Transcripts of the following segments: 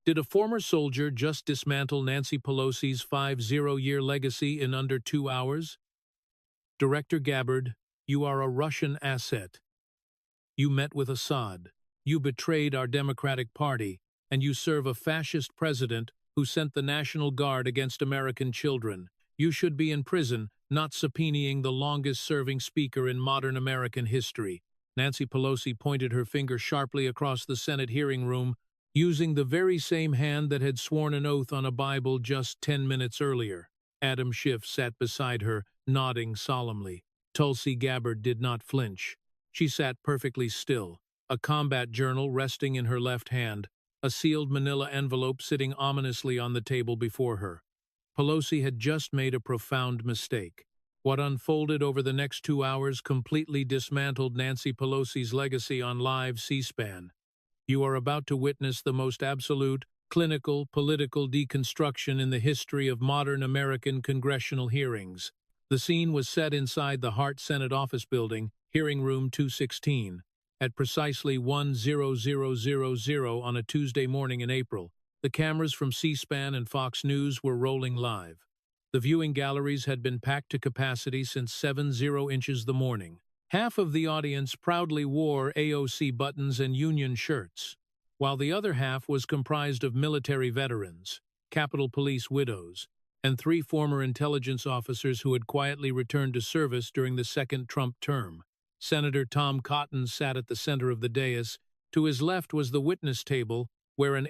Did a former soldier just dismantle Nancy Pelosi's 50-year legacy in under 2 hours? Director Gabbard, you are a Russian asset. You met with Assad. You betrayed our Democratic Party, and you serve a fascist president who sent the National Guard against American children. You should be in prison, not subpoenaing the longest-serving speaker in modern American history. Nancy Pelosi pointed her finger sharply across the Senate hearing room, using the very same hand that had sworn an oath on a Bible just 10 minutes earlier. Adam Schiff sat beside her, nodding solemnly. Tulsi Gabbard did not flinch. She sat perfectly still, a combat journal resting in her left hand, a sealed manila envelope sitting ominously on the table before her. Pelosi had just made a profound mistake. What unfolded over the next 2 hours completely dismantled Nancy Pelosi's legacy on live C-SPAN. You are about to witness the most absolute, clinical, political deconstruction in the history of modern American congressional hearings. The scene was set inside the Hart Senate Office Building, Hearing Room 216, at precisely 1:00 on a Tuesday morning in April. The cameras from C-SPAN and Fox News were rolling live. The viewing galleries had been packed to capacity since 7:00 inches the morning. Half of the audience proudly wore AOC buttons and union shirts, while the other half was comprised of military veterans, Capitol Police widows, and 3 former intelligence officers who had quietly returned to service during the second Trump term. Senator Tom Cotton sat at the center of the dais. To his left was the witness table, where an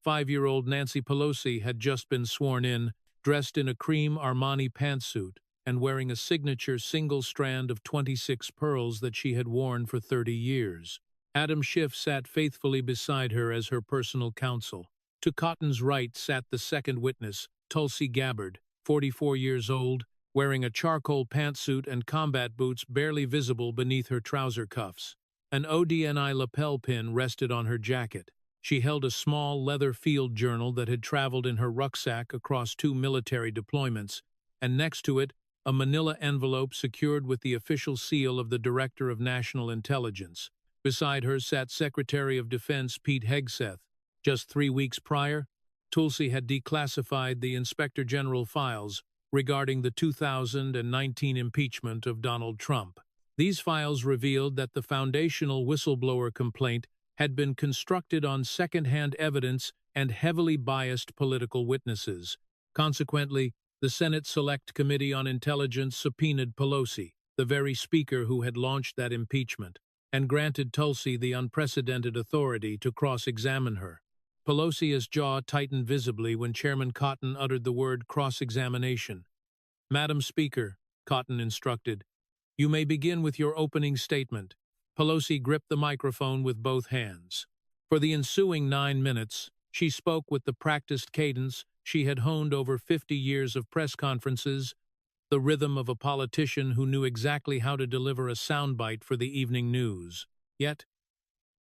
5-year-old Nancy Pelosi had just been sworn in, dressed in a cream Armani pantsuit and wearing a signature single strand of 26 pearls that she had worn for 30 years. Adam Schiff sat faithfully beside her as her personal counsel. To Cotton's right sat the second witness, Tulsi Gabbard, 44 years old, wearing a charcoal pantsuit and combat boots barely visible beneath her trouser cuffs. An ODNI lapel pin rested on her jacket. She held a small leather field journal that had traveled in her rucksack across 2 military deployments, and next to it, a manila envelope secured with the official seal of the Director of National Intelligence. Beside her sat Secretary of Defense Pete Hegseth. Just 3 weeks prior, Tulsi had declassified the Inspector General files regarding the 2019 impeachment of Donald Trump. These files revealed that the foundational whistleblower complaint had been constructed on second-hand evidence and heavily biased political witnesses. Consequently, the Senate Select Committee on Intelligence subpoenaed Pelosi, the very speaker who had launched that impeachment, and granted Tulsi the unprecedented authority to cross-examine her. Pelosi's jaw tightened visibly when Chairman Cotton uttered the word cross-examination. "Madam Speaker," Cotton instructed, "you may begin with your opening statement." Pelosi gripped the microphone with both hands. For the ensuing 9 minutes, she spoke with the practiced cadence she had honed over 50 years of press conferences, the rhythm of a politician who knew exactly how to deliver a soundbite for the evening news. Yet,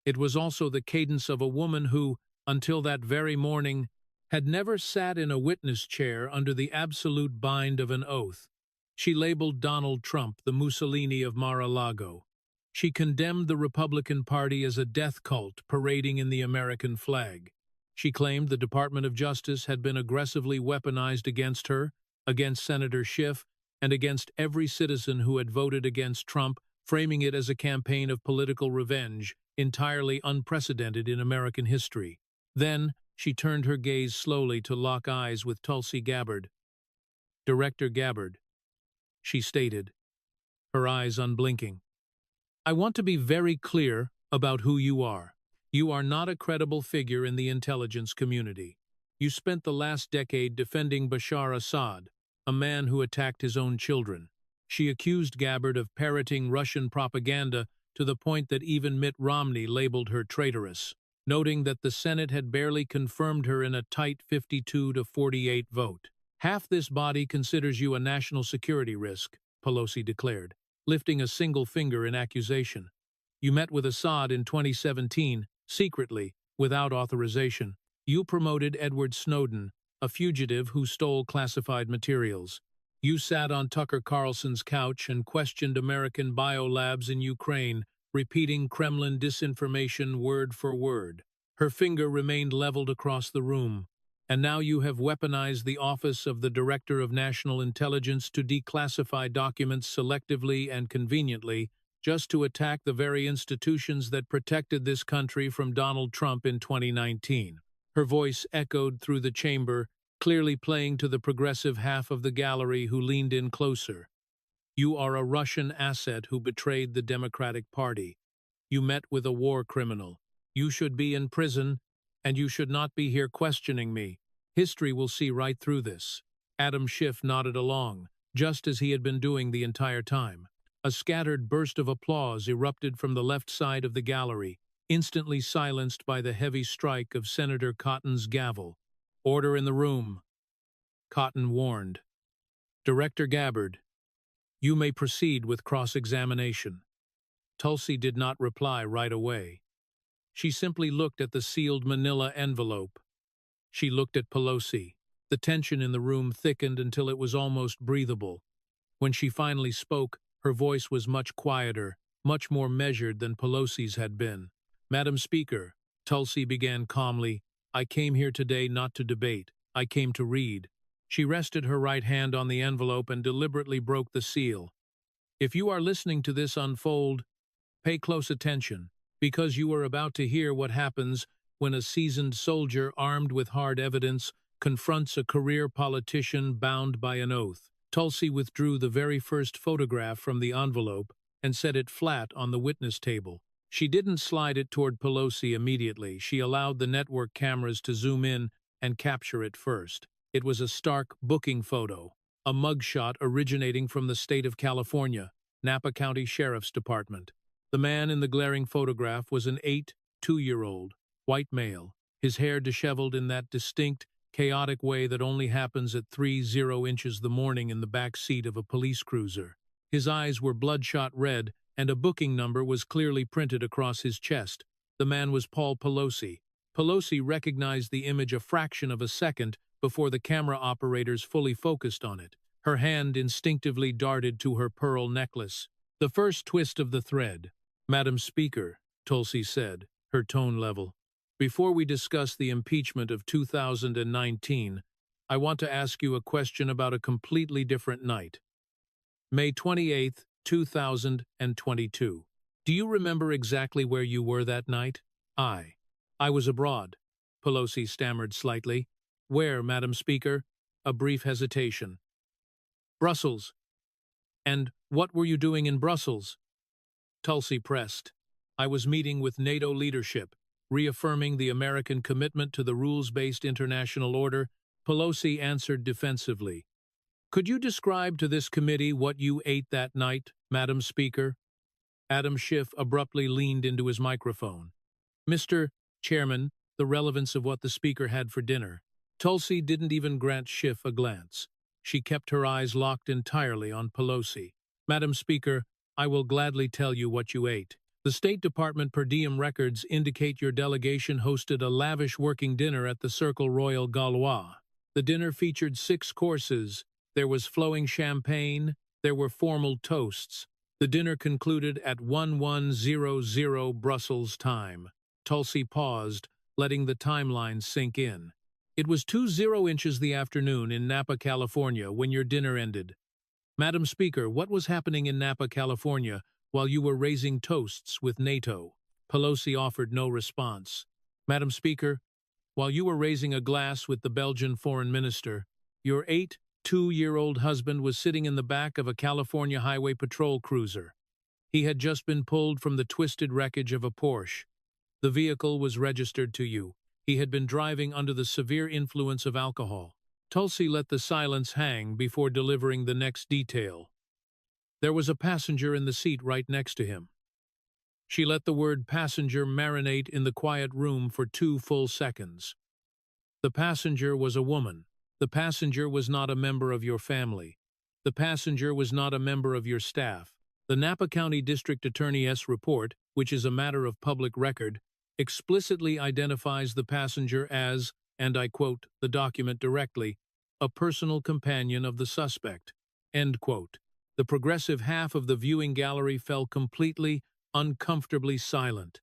it was also the cadence of a woman who, until that very morning, had never sat in a witness chair under the absolute bind of an oath. She labeled Donald Trump the Mussolini of Mar-a-Lago. She condemned the Republican Party as a death cult parading in the American flag. She claimed the Department of Justice had been aggressively weaponized against her, against Senator Schiff, and against every citizen who had voted against Trump, framing it as a campaign of political revenge, entirely unprecedented in American history. Then, she turned her gaze slowly to lock eyes with Tulsi Gabbard. "Director Gabbard," she stated, her eyes unblinking, "I want to be very clear about who you are. You are not a credible figure in the intelligence community. You spent the last decade defending Bashar Assad, a man who attacked his own children." She accused Gabbard of parroting Russian propaganda to the point that even Mitt Romney labeled her traitorous, noting that the Senate had barely confirmed her in a tight 52-48 vote. "Half this body considers you a national security risk," Pelosi declared, lifting a single finger in accusation. "You met with Assad in 2017, secretly, without authorization. You promoted Edward Snowden, a fugitive who stole classified materials. You sat on Tucker Carlson's couch and questioned American biolabs in Ukraine, repeating Kremlin disinformation word for word." Her finger remained leveled across the room. And now you have weaponized the office of the Director of National Intelligence to declassify documents selectively and conveniently, just to attack the very institutions that protected this country from Donald Trump in 2019. Her voice echoed through the chamber, clearly playing to the progressive half of the gallery who leaned in closer. You are a Russian asset who betrayed the Democratic Party. You met with a war criminal. You should be in prison, and you should not be here questioning me. History will see right through this. Adam Schiff nodded along, just as he had been doing the entire time. A scattered burst of applause erupted from the left side of the gallery, instantly silenced by the heavy strike of Senator Cotton's gavel. "Order in the room," Cotton warned. "Director Gabbard, you may proceed with cross-examination." Tulsi did not reply right away. She simply looked at the sealed manila envelope. She looked at Pelosi. The tension in the room thickened until it was almost breathable. When she finally spoke, her voice was much quieter, much more measured than Pelosi's had been. "Madam Speaker," Tulsi began calmly, "I came here today not to debate. I came to read." She rested her right hand on the envelope and deliberately broke the seal. "If you are listening to this unfold, pay close attention, because you are about to hear what happens when a seasoned soldier armed with hard evidence confronts a career politician bound by an oath." Tulsi withdrew the very first photograph from the envelope and set it flat on the witness table. She didn't slide it toward Pelosi immediately. She allowed the network cameras to zoom in and capture it first. It was a stark booking photo, a mugshot originating from the state of California, Napa County Sheriff's Department. The man in the glaring photograph was an 82-year-old, white male, his hair disheveled in that distinct, chaotic way that only happens at 30 inches the morning in the back seat of a police cruiser. His eyes were bloodshot red, and a booking number was clearly printed across his chest. The man was Paul Pelosi. Pelosi recognized the image a fraction of a second before the camera operators fully focused on it. Her hand instinctively darted to her pearl necklace. The first twist of the thread. "Madam Speaker," Tulsi said, her tone level, "before we discuss the impeachment of 2019, I want to ask you a question about a completely different night. May 28, 2022. Do you remember exactly where you were that night?" I was abroad," Pelosi stammered slightly. "Where, Madam Speaker?" A brief hesitation. "Brussels." "And what were you doing in Brussels?" Tulsi pressed. "I was meeting with NATO leadership, reaffirming the American commitment to the rules-based international order." Pelosi answered defensively. "Could you describe to this committee what you ate that night, Madam Speaker?" Adam Schiff abruptly leaned into his microphone. "Mr. Chairman," the relevance of what the Speaker had for dinner. Tulsi didn't even grant Schiff a glance. She kept her eyes locked entirely on Pelosi. "Madam Speaker, I will gladly tell you what you ate. The State Department per diem records indicate your delegation hosted a lavish working dinner at the Cercle Royal Gallois. The dinner featured 6 courses. There was flowing champagne. There were formal toasts. The dinner concluded at 1100 Brussels time." Tulsi paused, letting the timeline sink in. "It was 20 inches the afternoon in Napa, California, when your dinner ended. Madam Speaker, what was happening in Napa, California, while you were raising toasts with NATO?" Pelosi offered no response. "Madam Speaker, while you were raising a glass with the Belgian foreign minister, your 82-year-old husband was sitting in the back of a California Highway Patrol cruiser. He had just been pulled from the twisted wreckage of a Porsche. The vehicle was registered to you. He had been driving under the severe influence of alcohol." Tulsi let the silence hang before delivering the next detail. "There was a passenger in the seat right next to him." She let the word passenger marinate in the quiet room for 2 full seconds. "The passenger was a woman. The passenger was not a member of your family. The passenger was not a member of your staff. The Napa County District Attorney's report, which is a matter of public record, explicitly identifies the passenger as, and I quote the document directly, a personal companion of the suspect." End quote. The progressive half of the viewing gallery fell completely, uncomfortably silent.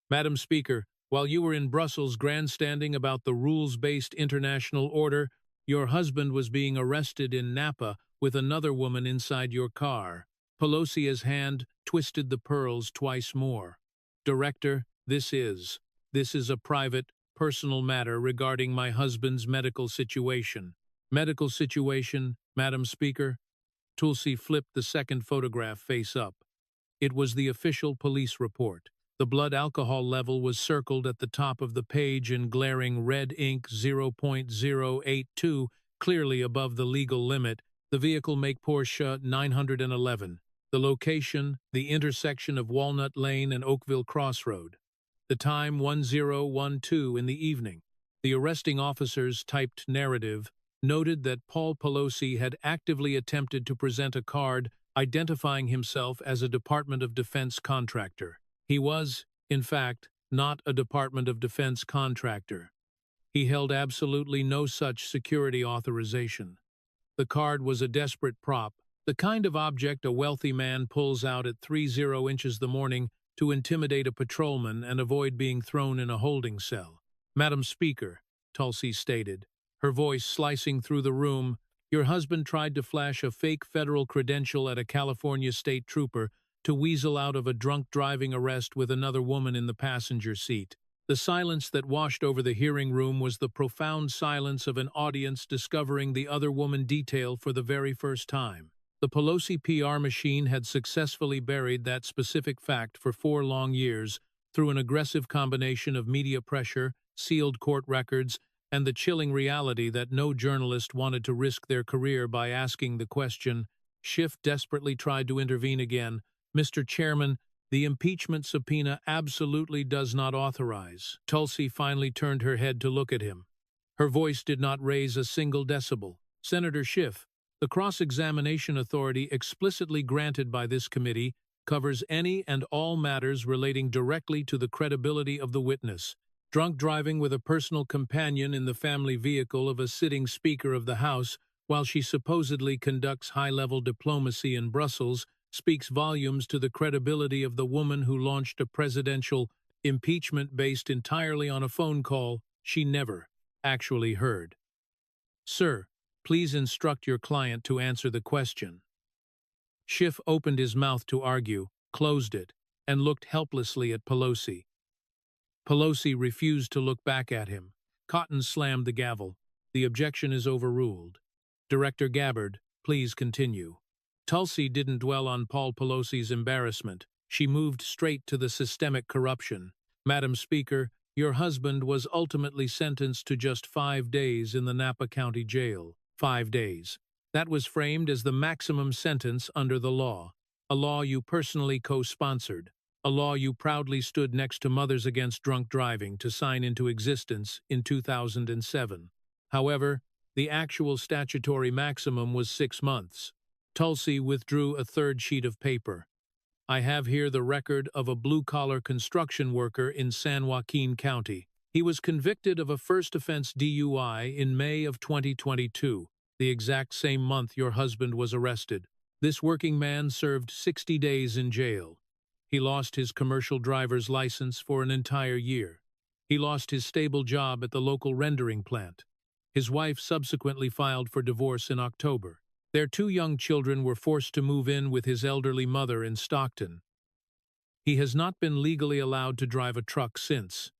"Madam Speaker, While you were in Brussels grandstanding about the rules-based international order, your husband was being arrested in Napa with another woman inside your car. Pelosi's hand twisted the pearls twice more. Director, this is a private, personal matter regarding my husband's medical situation. Medical situation, Madam Speaker? Tulsi flipped the second photograph face up. It was the official police report. The blood alcohol level was circled at the top of the page in glaring red ink 0.082, clearly above the legal limit. The vehicle make Porsche 911. The location, the intersection of Walnut Lane and Oakville Crossroad. The time 10:12 in the evening. The arresting officers typed narrative, noted that Paul Pelosi had actively attempted to present a card identifying himself as a Department of Defense contractor. He was, in fact, not a Department of Defense contractor. He held absolutely no such security authorization. The card was a desperate prop, the kind of object a wealthy man pulls out at 30 inches the morning to intimidate a patrolman and avoid being thrown in a holding cell. Madam Speaker, Tulsi stated, her voice slicing through the room, your husband tried to flash a fake federal credential at a California state trooper to weasel out of a drunk driving arrest with another woman in the passenger seat. The silence that washed over the hearing room was the profound silence of an audience discovering the other woman detail for the very first time. The Pelosi PR machine had successfully buried that specific fact for 4 long years through an aggressive combination of media pressure, sealed court records, and the chilling reality that no journalist wanted to risk their career by asking the question. Schiff desperately tried to intervene again. Mr. Chairman, the impeachment subpoena absolutely does not authorize. Tulsi finally turned her head to look at him. Her voice did not raise a single decibel. Senator Schiff, the cross-examination authority explicitly granted by this committee covers any and all matters relating directly to the credibility of the witness. Drunk driving with a personal companion in the family vehicle of a sitting Speaker of the House while she supposedly conducts high-level diplomacy in Brussels speaks volumes to the credibility of the woman who launched a presidential impeachment based entirely on a phone call she never actually heard. Sir, please instruct your client to answer the question. Schiff opened his mouth to argue, closed it, and looked helplessly at Pelosi. Pelosi refused to look back at him. Cotton slammed the gavel. The objection is overruled. Director Gabbard, please continue. Tulsi didn't dwell on Paul Pelosi's embarrassment. She moved straight to the systemic corruption. Madam Speaker, your husband was ultimately sentenced to just 5 days in the Napa County Jail. 5 days. That was framed as the maximum sentence under the law. A law you personally co-sponsored. A law you proudly stood next to Mothers Against Drunk Driving to sign into existence in 2007. However, the actual statutory maximum was 6 months. Tulsi withdrew a third sheet of paper. I have here the record of a blue-collar construction worker in San Joaquin County. He was convicted of a first offense DUI in May of 2022, the exact same month your husband was arrested. This working man served 60 days in jail. He lost his commercial driver's license for an entire year. He lost his stable job at the local rendering plant. His wife subsequently filed for divorce in October. Their 2 young children were forced to move in with his elderly mother in Stockton. He has not been legally allowed to drive a truck since.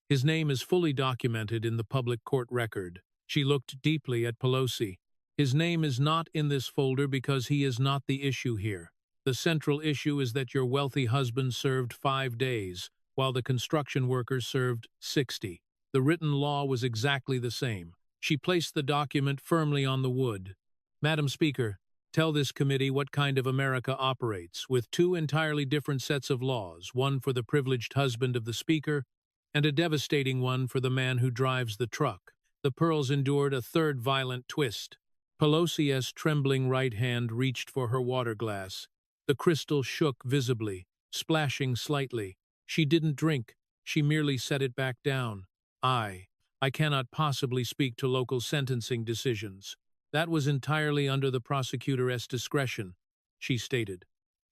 His name is fully documented in the public court record. She looked deeply at Pelosi. His name is not in this folder because he is not the issue here. The central issue is that your wealthy husband served 5 days, while the construction workers served 60. The written law was exactly the same. She placed the document firmly on the wood. Madam Speaker, tell this committee what kind of America operates, with 2 entirely different sets of laws, one for the privileged husband of the Speaker, and a devastating one for the man who drives the truck. The pearls endured a third violent twist. Pelosi's trembling right hand reached for her water glass. The crystal shook visibly, splashing slightly. She didn't drink. She merely set it back down. I cannot possibly speak to local sentencing decisions. That was entirely under the prosecutor's discretion, she stated.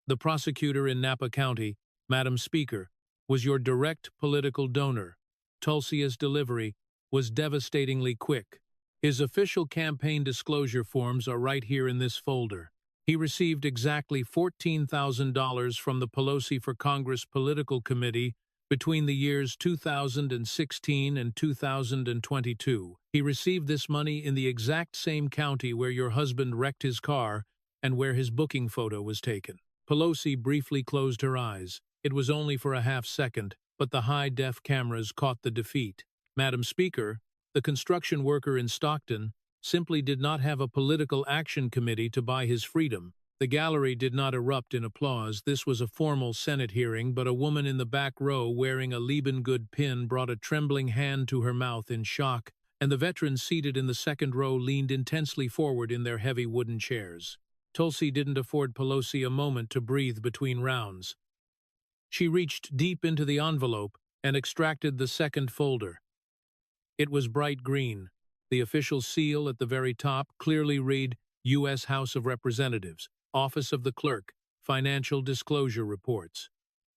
The prosecutor in Napa County, Madam Speaker, was your direct political donor. Tulsi's delivery was devastatingly quick. His official campaign disclosure forms are right here in this folder. He received exactly $14,000 from the Pelosi for Congress Political Committee between the years 2016 and 2022. He received this money in the exact same county where your husband wrecked his car and where his booking photo was taken. Pelosi briefly closed her eyes. It was only for a half second, but the high-def cameras caught the defeat. Madam Speaker, the construction worker in Stockton simply did not have a political action committee to buy his freedom. The gallery did not erupt in applause. This was a formal Senate hearing, but a woman in the back row wearing a Liebengood pin brought a trembling hand to her mouth in shock, and the veterans seated in the second row leaned intensely forward in their heavy wooden chairs. Tulsi didn't afford Pelosi a moment to breathe between rounds. She reached deep into the envelope and extracted the second folder. It was bright green. The official seal at the very top clearly read U.S. House of Representatives, Office of the Clerk, Financial Disclosure Reports.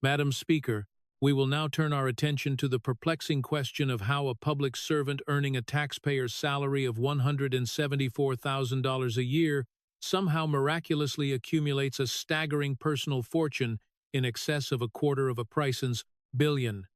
Madam Speaker, we will now turn our attention to the perplexing question of how a public servant earning a taxpayer's salary of $174,000 a year somehow miraculously accumulates a staggering personal fortune in excess of $250 million.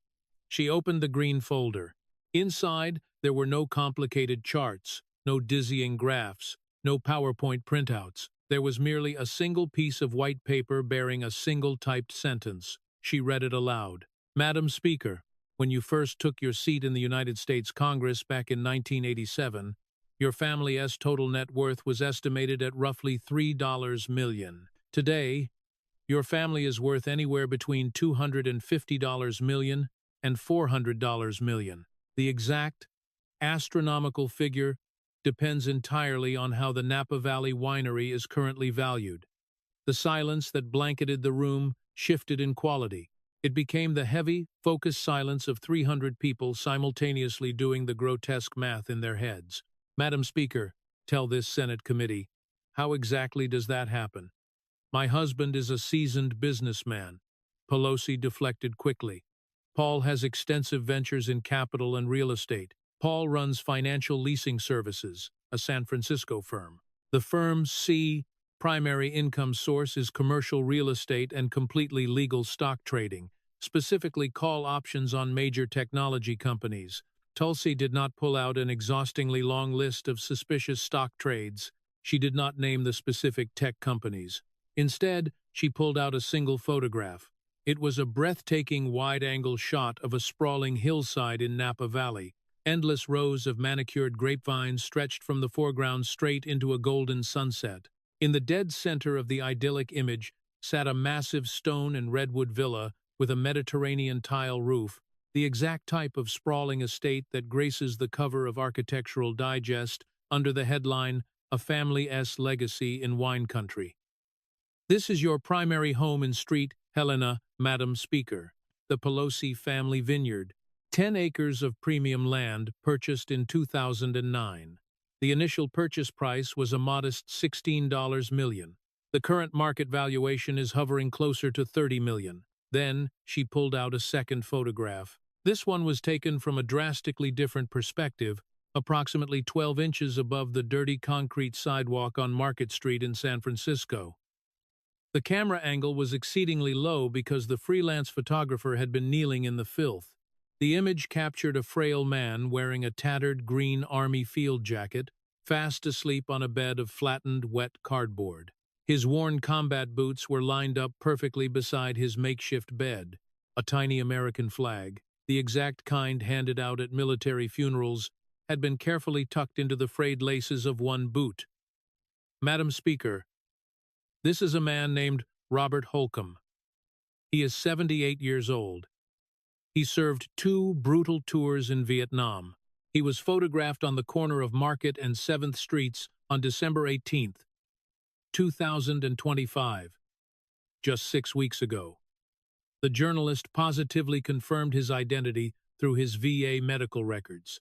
She opened the green folder. Inside, there were no complicated charts, no dizzying graphs, no PowerPoint printouts. There was merely a single piece of white paper bearing a single typed sentence. She read it aloud. Madam Speaker, when you first took your seat in the United States Congress back in 1987, your family's total net worth was estimated at roughly $3 million. Today, your family is worth anywhere between $250 million and $400 million. The exact, astronomical figure depends entirely on how the Napa Valley winery is currently valued. The silence that blanketed the room shifted in quality. It became the heavy, focused silence of 300 people simultaneously doing the grotesque math in their heads. Madam Speaker, tell this Senate committee, how exactly does that happen? My husband is a seasoned businessman. Pelosi deflected quickly. Paul has extensive ventures in capital and real estate. Paul runs Financial Leasing Services, a San Francisco firm. The firm's primary income source is commercial real estate and completely legal stock trading, specifically call options on major technology companies. Tulsi did not pull out an exhaustingly long list of suspicious stock trades. She did not name the specific tech companies. Instead, she pulled out a single photograph. It was a breathtaking wide-angle shot of a sprawling hillside in Napa Valley. Endless rows of manicured grapevines stretched from the foreground straight into a golden sunset. In the dead center of the idyllic image sat a massive stone and redwood villa with a Mediterranean tile roof, the exact type of sprawling estate that graces the cover of Architectural Digest under the headline, A Family's Legacy in Wine Country. This is your primary home in Street Helena, Madam Speaker, the Pelosi family vineyard, 10 acres of premium land purchased in 2009. The initial purchase price was a modest $16 million. The current market valuation is hovering closer to $30 million. Then, she pulled out a second photograph. This one was taken from a drastically different perspective, approximately 12 inches above the dirty concrete sidewalk on Market Street in San Francisco. The camera angle was exceedingly low because the freelance photographer had been kneeling in the filth. The image captured a frail man wearing a tattered green army field jacket, fast asleep on a bed of flattened, wet cardboard. His worn combat boots were lined up perfectly beside his makeshift bed, a tiny American flag, the exact kind handed out at military funerals, had been carefully tucked into the frayed laces of one boot. Madam Speaker, this is a man named Robert Holcomb. He is 78 years old. He served 2 brutal tours in Vietnam. He was photographed on the corner of Market and 7th Streets on December 18, 2025, just 6 weeks ago. The journalist positively confirmed his identity through his VA medical records.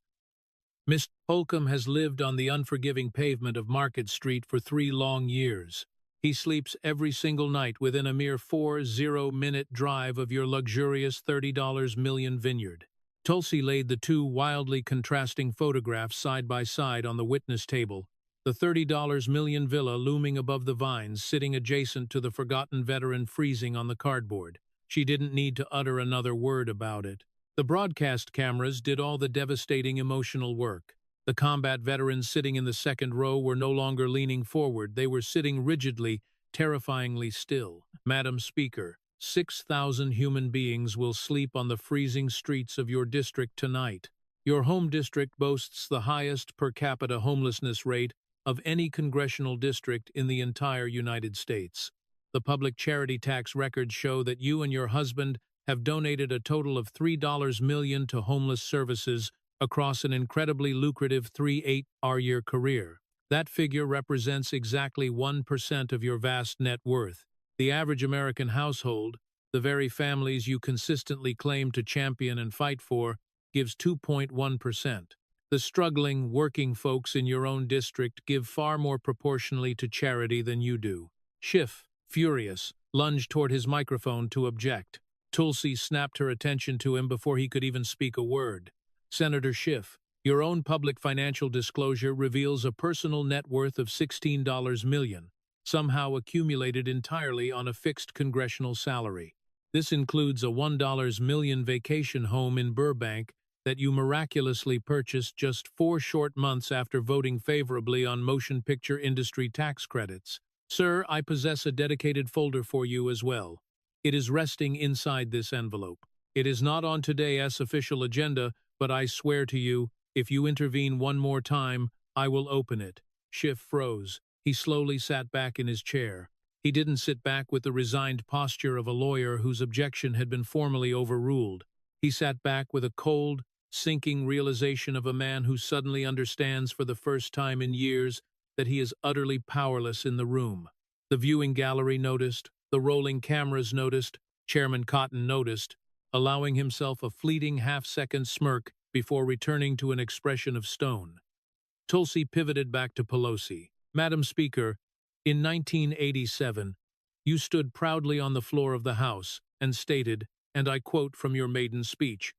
Mr. Holcomb has lived on the unforgiving pavement of Market Street for 3 long years. He sleeps every single night within a mere 40-minute drive of your luxurious $30 million vineyard. Tulsi laid the two wildly contrasting photographs side by side on the witness table, the $30 million villa looming above the vines, sitting adjacent to the forgotten veteran freezing on the cardboard. She didn't need to utter another word about it. The broadcast cameras did all the devastating emotional work. The combat veterans sitting in the second row were no longer leaning forward. They were sitting rigidly, terrifyingly still. Madam Speaker, 6,000 human beings will sleep on the freezing streets of your district tonight. Your home district boasts the highest per capita homelessness rate of any congressional district in the entire United States. The public charity tax records show that you and your husband have donated a total of $3 million to homeless services across an incredibly lucrative 3-8-year career. That figure represents exactly 1% of your vast net worth. The average American household, the very families you consistently claim to champion and fight for, gives 2.1%. The struggling, working folks in your own district give far more proportionally to charity than you do. Schiff, furious, lunged toward his microphone to object. Tulsi snapped her attention to him before he could even speak a word. Senator Schiff, your own public financial disclosure reveals a personal net worth of $16 million, somehow accumulated entirely on a fixed congressional salary. This includes a $1 million vacation home in Burbank that you miraculously purchased just 4 short months after voting favorably on motion picture industry tax credits. Sir, I possess a dedicated folder for you as well. It is resting inside this envelope. It is not on today's official agenda, but I swear to you, if you intervene one more time, I will open it. Schiff froze. He slowly sat back in his chair. He didn't sit back with the resigned posture of a lawyer whose objection had been formally overruled. He sat back with a cold, sinking realization of a man who suddenly understands for the first time in years that he is utterly powerless in the room. The viewing gallery noticed, the rolling cameras noticed, Chairman Cotton noticed, allowing himself a fleeting half-second smirk before returning to an expression of stone. Tulsi pivoted back to Pelosi. Madam Speaker, in 1987, you stood proudly on the floor of the House and stated, and I quote from your maiden speech,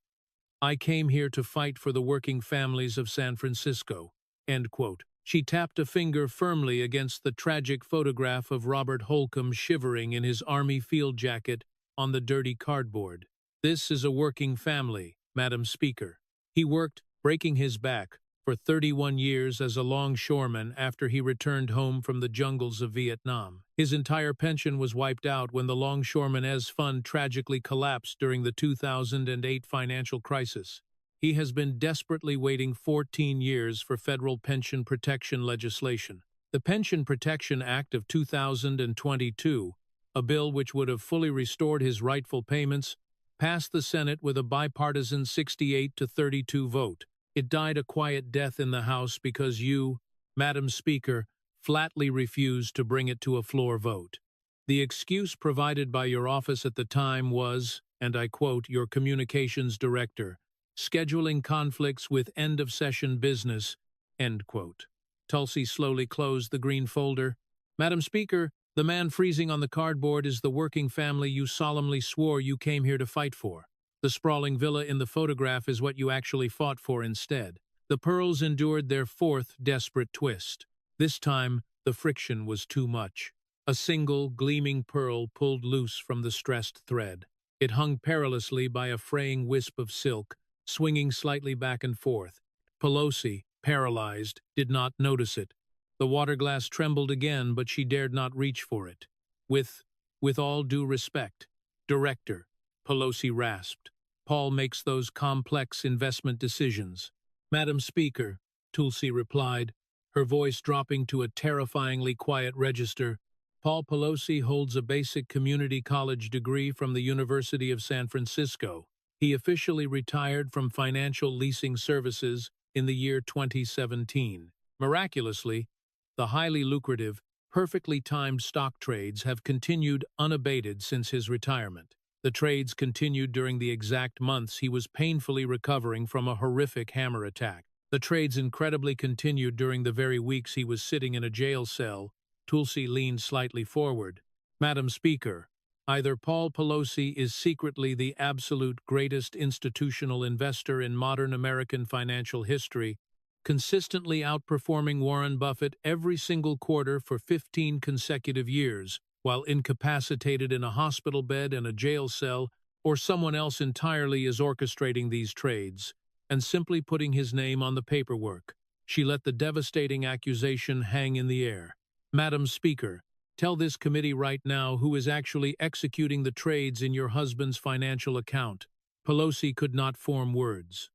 "I came here to fight for the working families of San Francisco." End quote. She tapped a finger firmly against the tragic photograph of Robert Holcomb shivering in his Army field jacket on the dirty cardboard. This is a working family, Madam Speaker. He worked, breaking his back, for 31 years as a longshoreman after he returned home from the jungles of Vietnam. His entire pension was wiped out when the Longshoremen's Fund tragically collapsed during the 2008 financial crisis. He has been desperately waiting 14 years for federal pension protection legislation. The Pension Protection Act of 2022, a bill which would have fully restored his rightful payments, passed the Senate with a bipartisan 68-32 vote. It died a quiet death in the House because you, Madam Speaker, flatly refused to bring it to a floor vote. The excuse provided by your office at the time was, and I quote, your communications director, scheduling conflicts with end-of-session business, end quote. Tulsi slowly closed the green folder. Madam Speaker, the man freezing on the cardboard is the working family you solemnly swore you came here to fight for. The sprawling villa in the photograph is what you actually fought for instead. The pearls endured their fourth desperate twist. This time, the friction was too much. A single, gleaming pearl pulled loose from the stressed thread. It hung perilously by a fraying wisp of silk, swinging slightly back and forth. Pelosi, paralyzed, did not notice it. The water glass trembled again, but she dared not reach for it. With all due respect, Director, Pelosi rasped. Paul makes those complex investment decisions. Madam Speaker, Tulsi replied, her voice dropping to a terrifyingly quiet register. Paul Pelosi holds a basic community college degree from the University of San Francisco. He officially retired from financial leasing services in the year 2017. Miraculously, the highly lucrative, perfectly timed stock trades have continued unabated since his retirement. The trades continued during the exact months he was painfully recovering from a horrific hammer attack. The trades incredibly continued during the very weeks he was sitting in a jail cell, Tulsi leaned slightly forward. Madam Speaker, either Paul Pelosi is secretly the absolute greatest institutional investor in modern American financial history, consistently outperforming Warren Buffett every single quarter for 15 consecutive years, while incapacitated in a hospital bed and a jail cell, or someone else entirely is orchestrating these trades, and simply putting his name on the paperwork. She let the devastating accusation hang in the air. Madam Speaker, tell this committee right now who is actually executing the trades in your husband's financial account. Pelosi could not form words.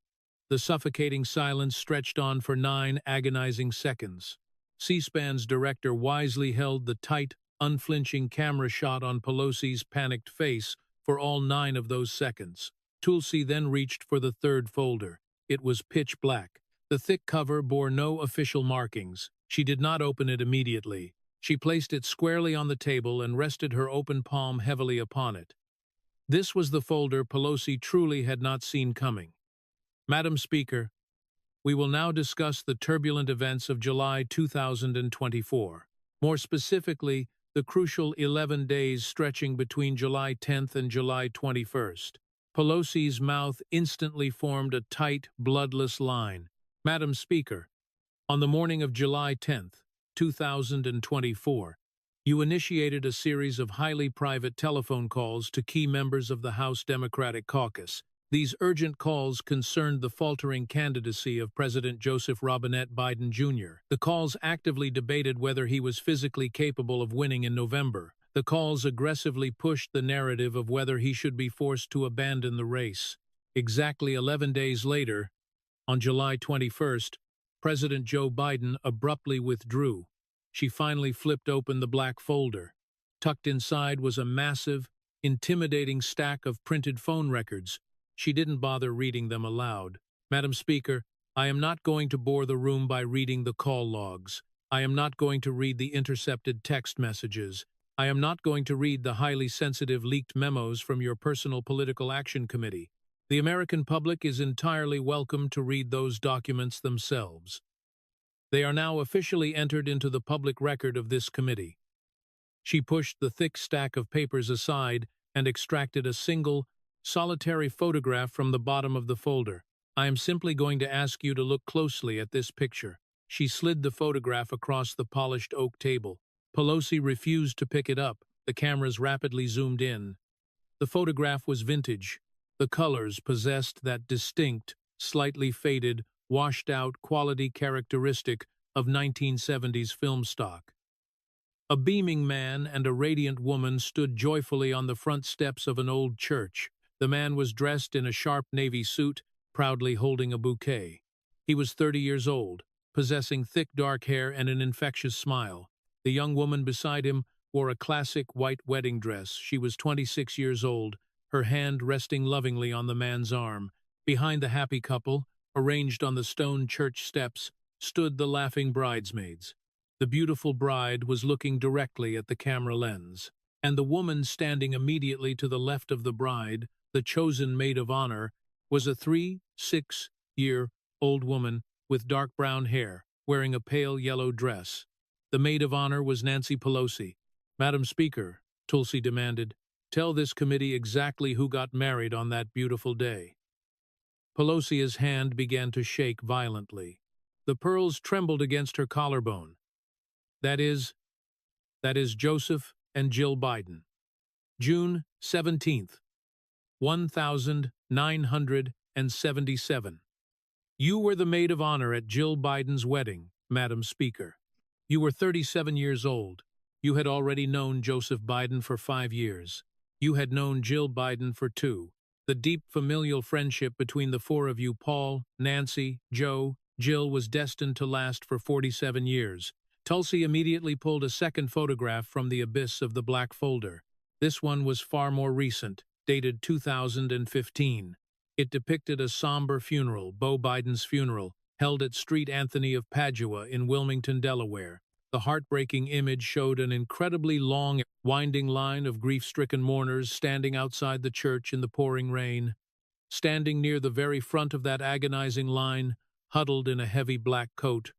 The suffocating silence stretched on for 9 agonizing seconds. C-SPAN's director wisely held the tight, unflinching camera shot on Pelosi's panicked face for all 9 of those seconds. Tulsi then reached for the third folder. It was pitch black. The thick cover bore no official markings. She did not open it immediately. She placed it squarely on the table and rested her open palm heavily upon it. This was the folder Pelosi truly had not seen coming. Madam Speaker, we will now discuss the turbulent events of July 2024. More specifically, the crucial 11 days stretching between July 10th and July 21st. Pelosi's mouth instantly formed a tight, bloodless line. Madam Speaker, on the morning of July 10th, 2024, you initiated a series of highly private telephone calls to key members of the House Democratic Caucus. These urgent calls concerned the faltering candidacy of President Joseph Robinette Biden Jr. The calls actively debated whether he was physically capable of winning in November. The calls aggressively pushed the narrative of whether he should be forced to abandon the race. Exactly 11 days later, on July 21st, President Joe Biden abruptly withdrew. She finally flipped open the black folder. Tucked inside was a massive, intimidating stack of printed phone records. She didn't bother reading them aloud. Madam Speaker, I am not going to bore the room by reading the call logs. I am not going to read the intercepted text messages. I am not going to read the highly sensitive leaked memos from your personal political action committee. The American public is entirely welcome to read those documents themselves. They are now officially entered into the public record of this committee. She pushed the thick stack of papers aside and extracted a single, solitary photograph from the bottom of the folder. I am simply going to ask you to look closely at this picture. She slid the photograph across the polished oak table. Pelosi refused to pick it up. The cameras rapidly zoomed in. The photograph was vintage. The colors possessed that distinct, slightly faded, washed-out quality characteristic of 1970s film stock. A beaming man and a radiant woman stood joyfully on the front steps of an old church. The man was dressed in a sharp navy suit, proudly holding a bouquet. He was 30 years old, possessing thick dark hair and an infectious smile. The young woman beside him wore a classic white wedding dress. She was 26 years old, her hand resting lovingly on the man's arm. Behind the happy couple, arranged on the stone church steps, stood the laughing bridesmaids. The beautiful bride was looking directly at the camera lens, and the woman standing immediately to the left of the bride, the chosen maid of honor, was a 36-year-old woman with dark brown hair, wearing a pale yellow dress. The maid of honor was Nancy Pelosi. Madam Speaker, Tulsi demanded, tell this committee exactly who got married on that beautiful day. Pelosi's hand began to shake violently. The pearls trembled against her collarbone. That is Joseph and Jill Biden. June 17th, 1977. You were the maid of honor at Jill Biden's wedding, Madam Speaker. You were 37 years old. You had already known Joseph Biden for 5 years. You had known Jill Biden for 2. The deep familial friendship between the 4 of you, Paul, Nancy, Joe, Jill, was destined to last for 47 years. Tulsi immediately pulled a second photograph from the abyss of the black folder. This one was far more recent, dated 2015. It depicted a somber funeral, Beau Biden's funeral, held at Street Anthony of Padua in Wilmington, Delaware. The heartbreaking image showed an incredibly long, winding line of grief-stricken mourners standing outside the church in the pouring rain. Standing near the very front of that agonizing line, huddled in a heavy black coat,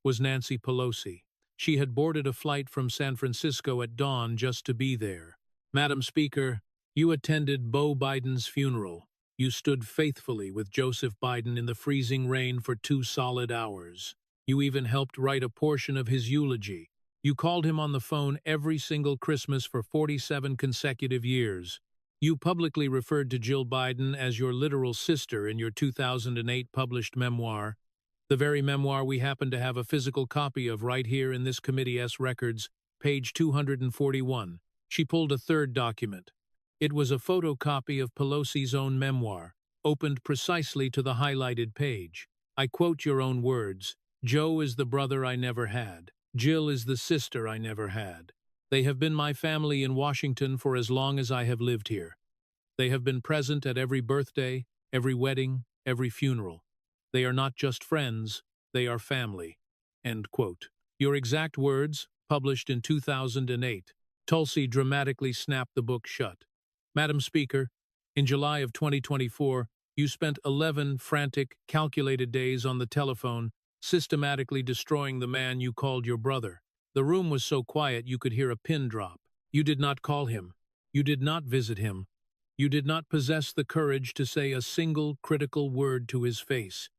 was Nancy Pelosi. She had boarded a flight from San Francisco at dawn just to be there. Madam Speaker, you attended Beau Biden's funeral. You stood faithfully with Joseph Biden in the freezing rain for 2 solid hours. You even helped write a portion of his eulogy. You called him on the phone every single Christmas for 47 consecutive years. You publicly referred to Jill Biden as your literal sister in your 2008 published memoir, the very memoir we happen to have a physical copy of right here in this committee's records, page 241. She pulled a third document. It was a photocopy of Pelosi's own memoir, opened precisely to the highlighted page. I quote your own words, "Joe is the brother I never had. Jill is the sister I never had. They have been my family in Washington for as long as I have lived here. They have been present at every birthday, every wedding, every funeral. They are not just friends, they are family." End quote. Your exact words, published in 2008. Tulsi dramatically snapped the book shut. Madam Speaker, in July of 2024, you spent 11 frantic, calculated days on the telephone, systematically destroying the man you called your brother. The room was so quiet you could hear a pin drop. You did not call him. You did not visit him. You did not possess the courage to say a single critical word to his face.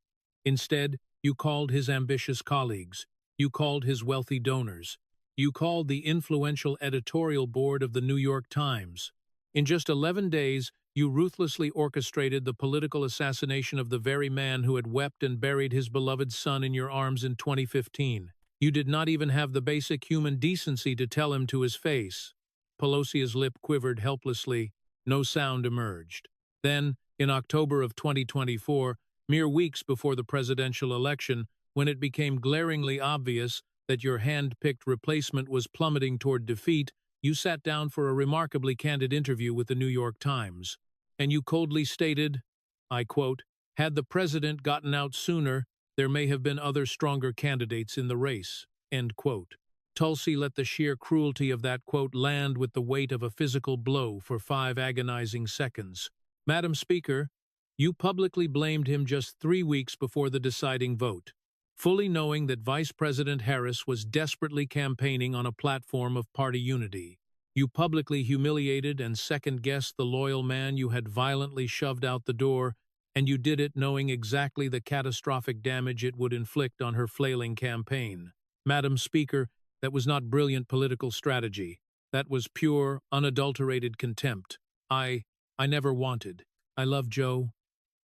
Instead, you called his ambitious colleagues. You called his wealthy donors. You called the influential editorial board of the New York Times. In just 11 days, you ruthlessly orchestrated the political assassination of the very man who had wept and buried his beloved son in your arms in 2015. You did not even have the basic human decency to tell him to his face. Pelosi's lip quivered helplessly. No sound emerged. Then, in October of 2024, mere weeks before the presidential election, when it became glaringly obvious that your hand-picked replacement was plummeting toward defeat, you sat down for a remarkably candid interview with the New York Times. And you coldly stated, I quote, "Had the president gotten out sooner, there may have been other stronger candidates in the race." End quote. Tulsi let the sheer cruelty of that quote land with the weight of a physical blow for 5 agonizing seconds. Madam Speaker, you publicly blamed him just 3 weeks before the deciding vote, fully knowing that Vice President Harris was desperately campaigning on a platform of party unity. You publicly humiliated and second-guessed the loyal man you had violently shoved out the door, and you did it knowing exactly the catastrophic damage it would inflict on her flailing campaign. Madam Speaker, that was not brilliant political strategy. That was pure, unadulterated contempt. I never wanted. I love Joe.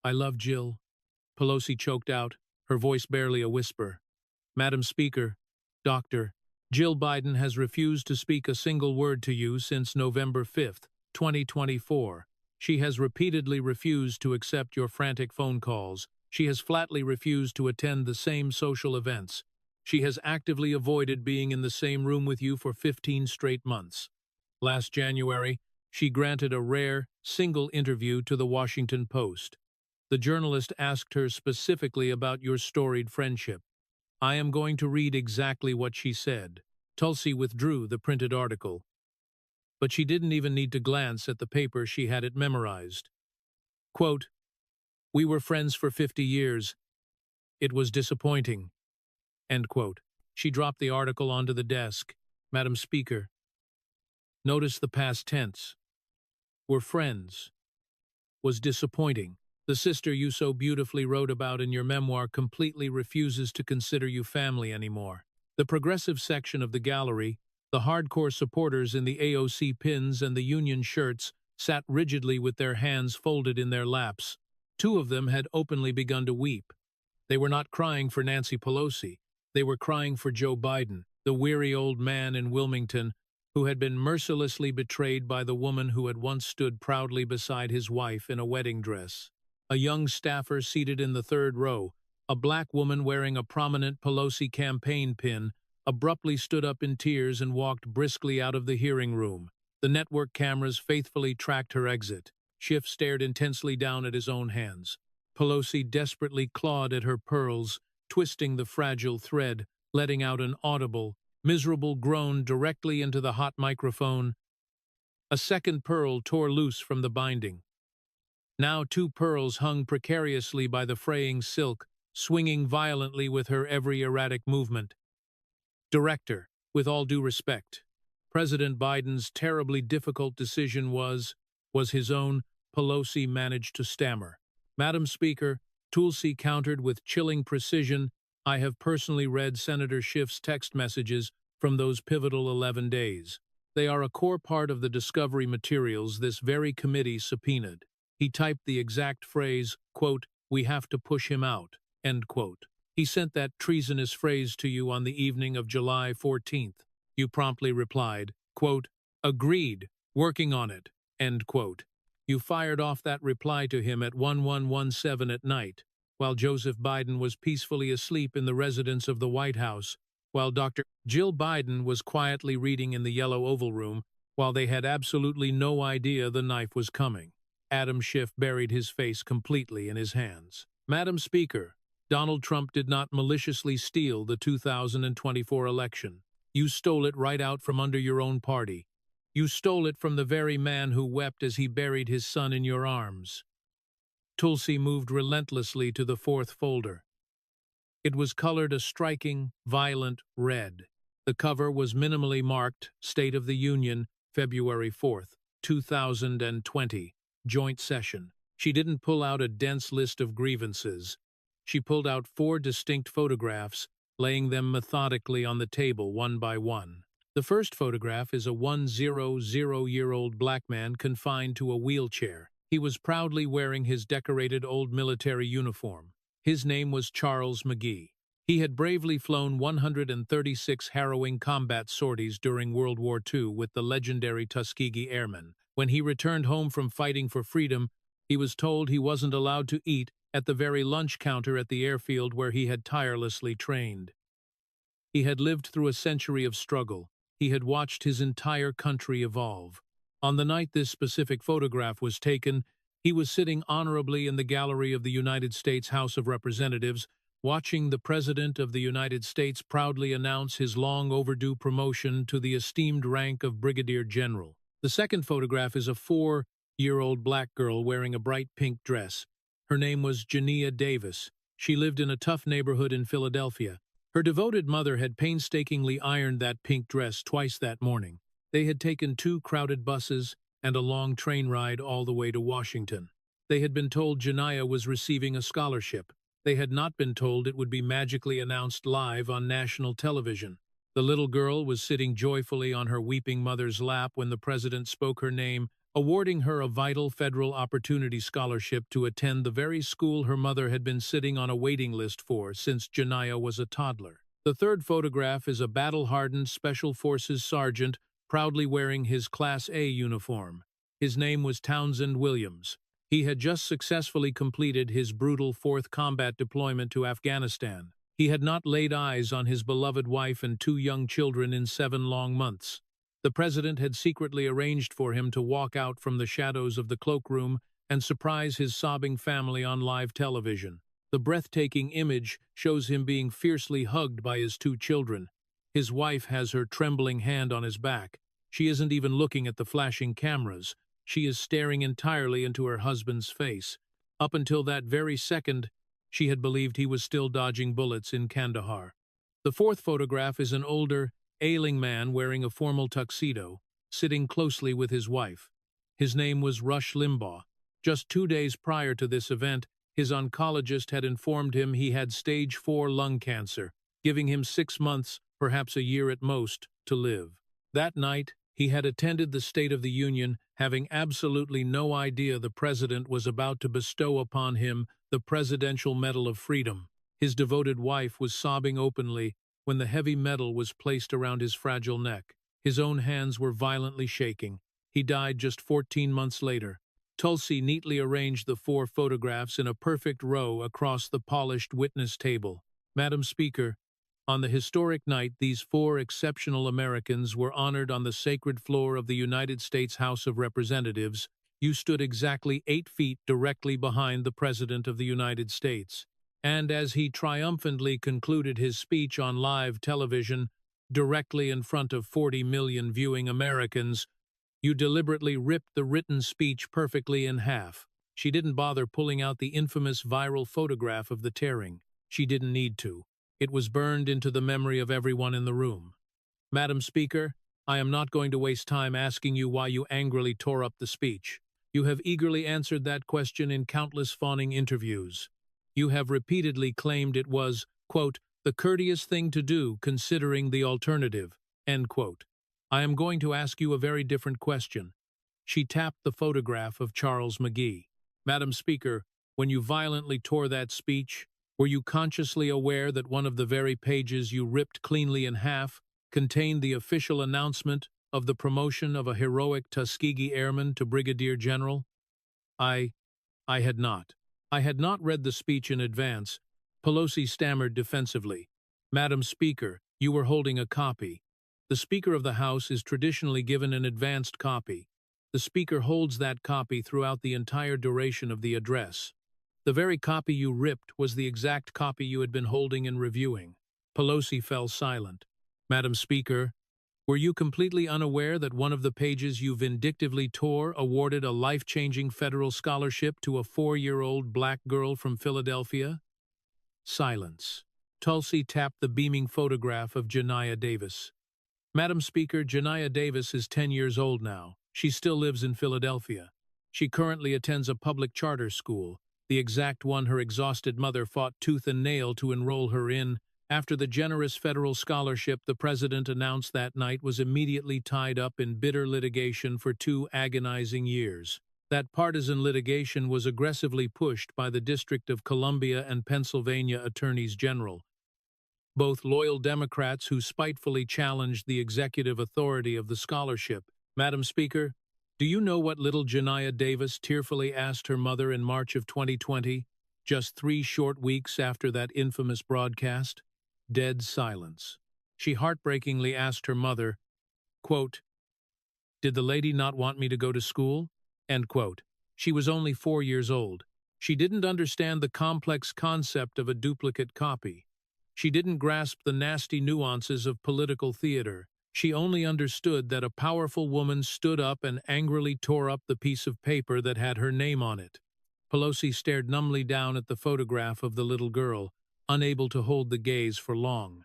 I love Jill. Pelosi choked out, her voice barely a whisper. Madam Speaker, Dr. Jill Biden has refused to speak a single word to you since November 5, 2024. She has repeatedly refused to accept your frantic phone calls. She has flatly refused to attend the same social events. She has actively avoided being in the same room with you for 15 straight months. Last January, she granted a rare, single interview to the Washington Post. The journalist asked her specifically about your storied friendship. I am going to read exactly what she said. Tulsi withdrew the printed article. But she didn't even need to glance at the paper, she had it memorized. Quote, "We were friends for 50 years. It was disappointing." End quote. She dropped the article onto the desk. Madam Speaker, notice the past tense. Were friends. Was disappointing. The sister you so beautifully wrote about in your memoir completely refuses to consider you family anymore. The progressive section of the gallery, the hardcore supporters in the AOC pins and the union shirts, sat rigidly with their hands folded in their laps. 2 of them had openly begun to weep. They were not crying for Nancy Pelosi. They were crying for Joe Biden, the weary old man in Wilmington who had been mercilessly betrayed by the woman who had once stood proudly beside his wife in a wedding dress. A young staffer seated in the 3rd row, a black woman wearing a prominent Pelosi campaign pin, abruptly stood up in tears and walked briskly out of the hearing room. The network cameras faithfully tracked her exit. Schiff stared intensely down at his own hands. Pelosi desperately clawed at her pearls, twisting the fragile thread, letting out an audible, miserable groan directly into the hot microphone. A second pearl tore loose from the binding. Now 2 pearls hung precariously by the fraying silk, swinging violently with her every erratic movement. Director, with all due respect, President Biden's terribly difficult decision was his own, Pelosi managed to stammer. Madam Speaker, Tulsi countered with chilling precision, I have personally read Senator Schiff's text messages from those pivotal 11 days. They are a core part of the discovery materials this very committee subpoenaed. He typed the exact phrase, quote, we have to push him out, end quote. He sent that treasonous phrase to you on the evening of July 14th. You promptly replied, quote, agreed, working on it, end quote. You fired off that reply to him at 1117 at night, while Joseph Biden was peacefully asleep in the residence of the White House, while Dr. Jill Biden was quietly reading in the Yellow Oval Room, while they had absolutely no idea the knife was coming. Adam Schiff buried his face completely in his hands. Madam Speaker, Donald Trump did not maliciously steal the 2024 election. You stole it right out from under your own party. You stole it from the very man who wept as he buried his son in your arms. Tulsi moved relentlessly to the fourth folder. It was colored a striking, violent red. The cover was minimally marked State of the Union, February 4th, 2020, joint session. She didn't pull out a dense list of grievances. She pulled out 4 distinct photographs, laying them methodically on the table one by one. The first photograph is a 100-year-old black man confined to a wheelchair. He was proudly wearing his decorated old military uniform. His name was Charles McGee. He had bravely flown 136 harrowing combat sorties during World War II with the legendary Tuskegee Airmen. When he returned home from fighting for freedom, he was told he wasn't allowed to eat at the very lunch counter at the airfield where he had tirelessly trained. He had lived through a century of struggle. He had watched his entire country evolve. On the night this specific photograph was taken, he was sitting honorably in the gallery of the United States House of Representatives, watching the President of the United States proudly announce his long-overdue promotion to the esteemed rank of Brigadier General. The second photograph is a 4-year-old black girl wearing a bright pink dress. Her name was Jania Davis. She lived in a tough neighborhood in Philadelphia. Her devoted mother had painstakingly ironed that pink dress twice that morning. They had taken 2 crowded buses and a long train ride all the way to Washington. They had been told Jania was receiving a scholarship. They had not been told it would be magically announced live on national television. The little girl was sitting joyfully on her weeping mother's lap when the president spoke her name, awarding her a vital federal opportunity scholarship to attend the very school her mother had been sitting on a waiting list for since Jania was a toddler. The third photograph is a battle-hardened Special Forces sergeant proudly wearing his Class A uniform. His name was Townsend Williams. He had just successfully completed his brutal 4th combat deployment to Afghanistan. He had not laid eyes on his beloved wife and 2 young children in 7 long months. The president had secretly arranged for him to walk out from the shadows of the cloakroom and surprise his sobbing family on live television. The breathtaking image shows him being fiercely hugged by his 2 children. His wife has her trembling hand on his back. She isn't even looking at the flashing cameras. She is staring entirely into her husband's face. Up until that very second, she had believed he was still dodging bullets in Kandahar. The fourth photograph is an older, ailing man wearing a formal tuxedo, sitting closely with his wife. His name was Rush Limbaugh. Just 2 days prior to this event, his oncologist had informed him he had stage 4 lung cancer, giving him 6 months, perhaps a year at most, to live. That night, he had attended the State of the Union, having absolutely no idea the president was about to bestow upon him the Presidential Medal of Freedom. His devoted wife was sobbing openly when the heavy medal was placed around his fragile neck. His own hands were violently shaking. He died just 14 months later. Tulsi neatly arranged the 4 photographs in a perfect row across the polished witness table. Madam Speaker, on the historic night these 4 exceptional Americans were honored on the sacred floor of the United States House of Representatives, you stood exactly 8 feet directly behind the President of the United States. And as he triumphantly concluded his speech on live television, directly in front of 40 million viewing Americans, you deliberately ripped the written speech perfectly in half. She didn't bother pulling out the infamous viral photograph of the tearing. She didn't need to. It was burned into the memory of everyone in the room. Madam Speaker, I am not going to waste time asking you why you angrily tore up the speech. You have eagerly answered that question in countless fawning interviews. You have repeatedly claimed it was, quote, the courteous thing to do considering the alternative, end quote. I am going to ask you a very different question. She tapped the photograph of Charles McGee. Madam Speaker, when you violently tore that speech, were you consciously aware that one of the very pages you ripped cleanly in half contained the official announcement of the promotion of a heroic Tuskegee airman to brigadier general? I had not. I had not read the speech in advance. Pelosi stammered defensively. Madam Speaker, you were holding a copy. The Speaker of the House is traditionally given an advanced copy. The Speaker holds that copy throughout the entire duration of the address. The very copy you ripped was the exact copy you had been holding and reviewing. Pelosi fell silent. Madam Speaker, were you completely unaware that one of the pages you vindictively tore awarded a life-changing federal scholarship to a 4-year-old black girl from Philadelphia? Silence. Tulsi tapped the beaming photograph of Janiah Davis. Madam Speaker, Janiah Davis is 10 years old now. She still lives in Philadelphia. She currently attends a public charter school, the exact one her exhausted mother fought tooth and nail to enroll her in. After the generous federal scholarship the president announced that night was immediately tied up in bitter litigation for 2 agonizing years. That partisan litigation was aggressively pushed by the District of Columbia and Pennsylvania attorneys general, both loyal Democrats who spitefully challenged the executive authority of the scholarship. Madam Speaker, do you know what little Janiah Davis tearfully asked her mother in March of 2020, just 3 short weeks after that infamous broadcast? Dead silence. She heartbreakingly asked her mother, quote, "Did the lady not want me to go to school?" End quote. She was only 4 years old. She didn't understand the complex concept of a duplicate copy. She didn't grasp the nasty nuances of political theater. She only understood that a powerful woman stood up and angrily tore up the piece of paper that had her name on it. Pelosi stared numbly down at the photograph of the little girl, unable to hold the gaze for long.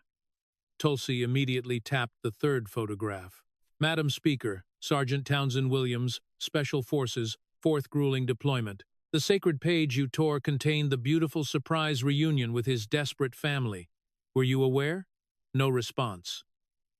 Tulsi immediately tapped the 3rd photograph. Madam Speaker, Sergeant Townsend Williams, Special Forces, 4th Grueling Deployment. The sacred page you tore contained the beautiful surprise reunion with his desperate family. Were you aware? No response.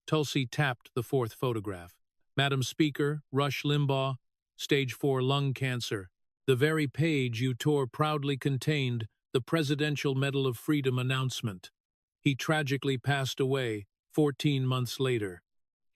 Tulsi tapped the 4th photograph. Madam Speaker, Rush Limbaugh, Stage 4 lung cancer. The very page you tore proudly contained the Presidential Medal of Freedom announcement. He tragically passed away 14 months later.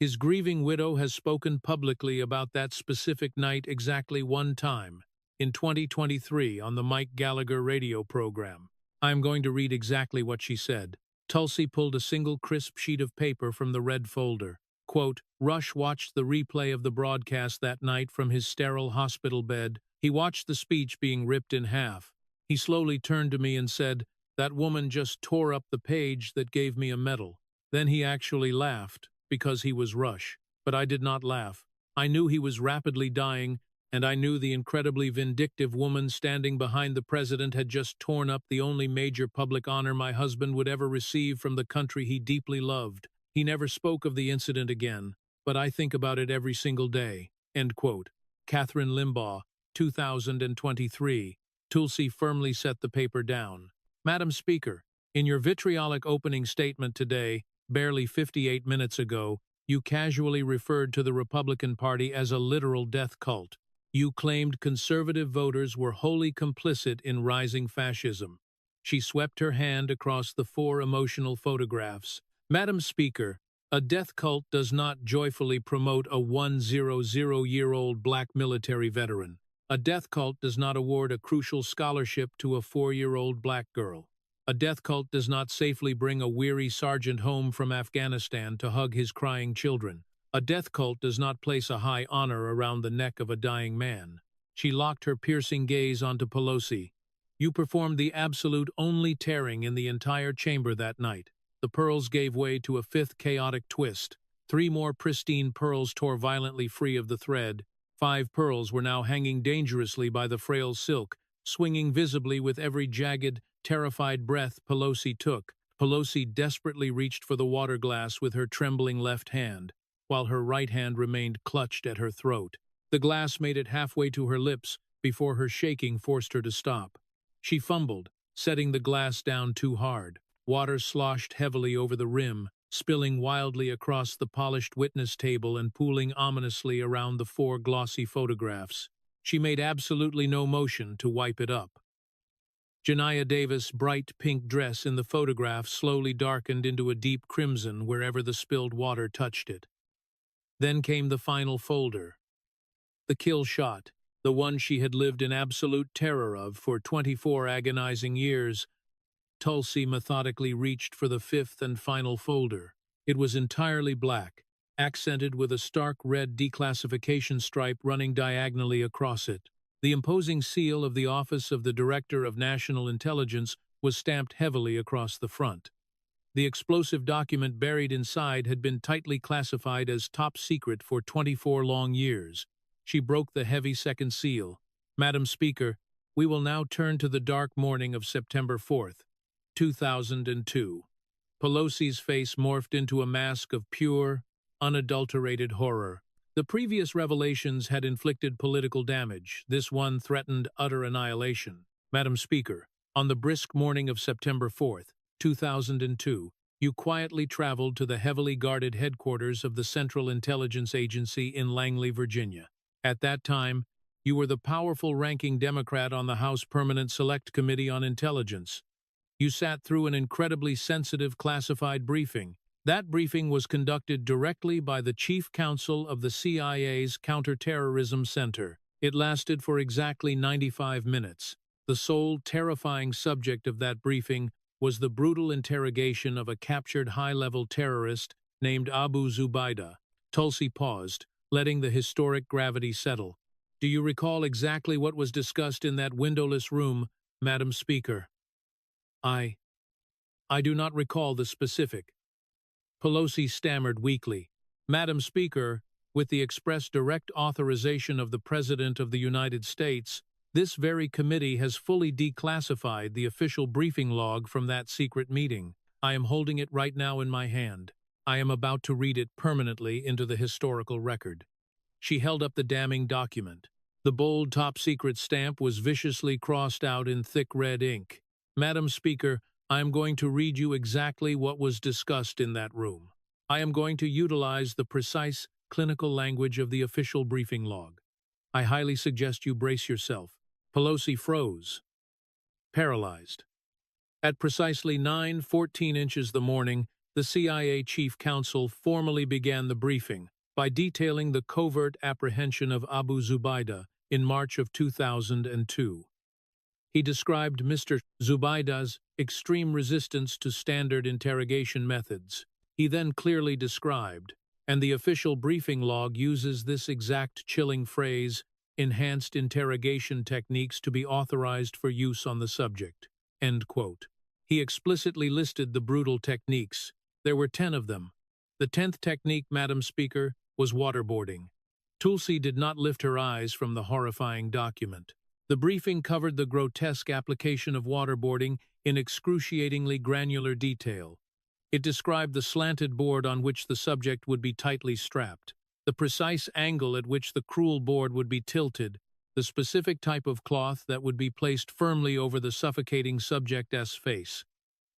His grieving widow has spoken publicly about that specific night exactly 1 time, in 2023 on the Mike Gallagher radio program. I am going to read exactly what she said. Tulsi pulled a single crisp sheet of paper from the red folder. Quote, Rush watched the replay of the broadcast that night from his sterile hospital bed. He watched the speech being ripped in half. He slowly turned to me and said, "That woman just tore up the page that gave me a medal." Then he actually laughed, because he was Rush. But I did not laugh. I knew he was rapidly dying, and I knew the incredibly vindictive woman standing behind the president had just torn up the only major public honor my husband would ever receive from the country he deeply loved. He never spoke of the incident again, but I think about it every single day. End quote. Catherine Limbaugh, 2023. Tulsi firmly set the paper down. Madam Speaker, in your vitriolic opening statement today, barely 58 minutes ago, you casually referred to the Republican Party as a literal death cult. You claimed conservative voters were wholly complicit in rising fascism. She swept her hand across the 4 emotional photographs. Madam Speaker, a death cult does not joyfully promote a 100-year-old black military veteran. A death cult does not award a crucial scholarship to a 4-year-old black girl. A death cult does not safely bring a weary sergeant home from Afghanistan to hug his crying children. A death cult does not place a high honor around the neck of a dying man. She locked her piercing gaze onto Pelosi. You performed the absolute only tearing in the entire chamber that night. The pearls gave way to a 5th chaotic twist. 3 more pristine pearls tore violently free of the thread. 5 pearls were now hanging dangerously by the frail silk, swinging visibly with every jagged, terrified breath Pelosi took. Pelosi desperately reached for the water glass with her trembling left hand, while her right hand remained clutched at her throat. The glass made it halfway to her lips before her shaking forced her to stop. She fumbled, setting the glass down too hard. Water sloshed heavily over the rim, spilling wildly across the polished witness table and pooling ominously around the 4 glossy photographs. She made absolutely no motion to wipe it up. Janiyah Davis' bright pink dress in the photograph slowly darkened into a deep crimson wherever the spilled water touched it. Then came the final folder. The kill shot, the one she had lived in absolute terror of for 24 agonizing years. Tulsi methodically reached for the 5th and final folder. It was entirely black, accented with a stark red declassification stripe running diagonally across it. The imposing seal of the Office of the Director of National Intelligence was stamped heavily across the front. The explosive document buried inside had been tightly classified as top secret for 24 long years. She broke the heavy second seal. "Madam Speaker, we will now turn to the dark morning of September 4th, 2002. Pelosi's face morphed into a mask of pure, unadulterated horror. The previous revelations had inflicted political damage. This one threatened utter annihilation. "Madam Speaker, on the brisk morning of September 4th, 2002, you quietly traveled to the heavily guarded headquarters of the Central Intelligence Agency in Langley, Virginia. At that time, you were the powerful ranking Democrat on the House Permanent Select Committee on Intelligence. You sat through an incredibly sensitive classified briefing. That briefing was conducted directly by the Chief Counsel of the CIA's Counterterrorism Center. It lasted for exactly 95 minutes. The sole terrifying subject of that briefing was the brutal interrogation of a captured high-level terrorist named Abu Zubaydah." Tulsi paused, letting the historic gravity settle. "Do you recall exactly what was discussed in that windowless room, Madam Speaker?" I do not recall the specific." Pelosi stammered weakly. "Madam Speaker, with the express direct authorization of the President of the United States, this very committee has fully declassified the official briefing log from that secret meeting. I am holding it right now in my hand. I am about to read it permanently into the historical record." She held up the damning document. The bold top-secret stamp was viciously crossed out in thick red ink. "Madam Speaker, I am going to read you exactly what was discussed in that room. I am going to utilize the precise, clinical language of the official briefing log. I highly suggest you brace yourself." Pelosi froze, paralyzed. At precisely 9:14 inches the morning, the CIA chief counsel formally began the briefing by detailing the covert apprehension of Abu Zubaydah in March of 2002. He described Mr. Zubaydah's extreme resistance to standard interrogation methods. He then clearly described, and the official briefing log uses this exact chilling phrase, "enhanced interrogation techniques to be authorized for use on the subject." End quote. He explicitly listed the brutal techniques. There were 10 of them. The 10th technique, Madam Speaker, was waterboarding. Tulsi did not lift her eyes from the horrifying document. The briefing covered the grotesque application of waterboarding in excruciatingly granular detail. It described the slanted board on which the subject would be tightly strapped, the precise angle at which the cruel board would be tilted, the specific type of cloth that would be placed firmly over the suffocating subject's face,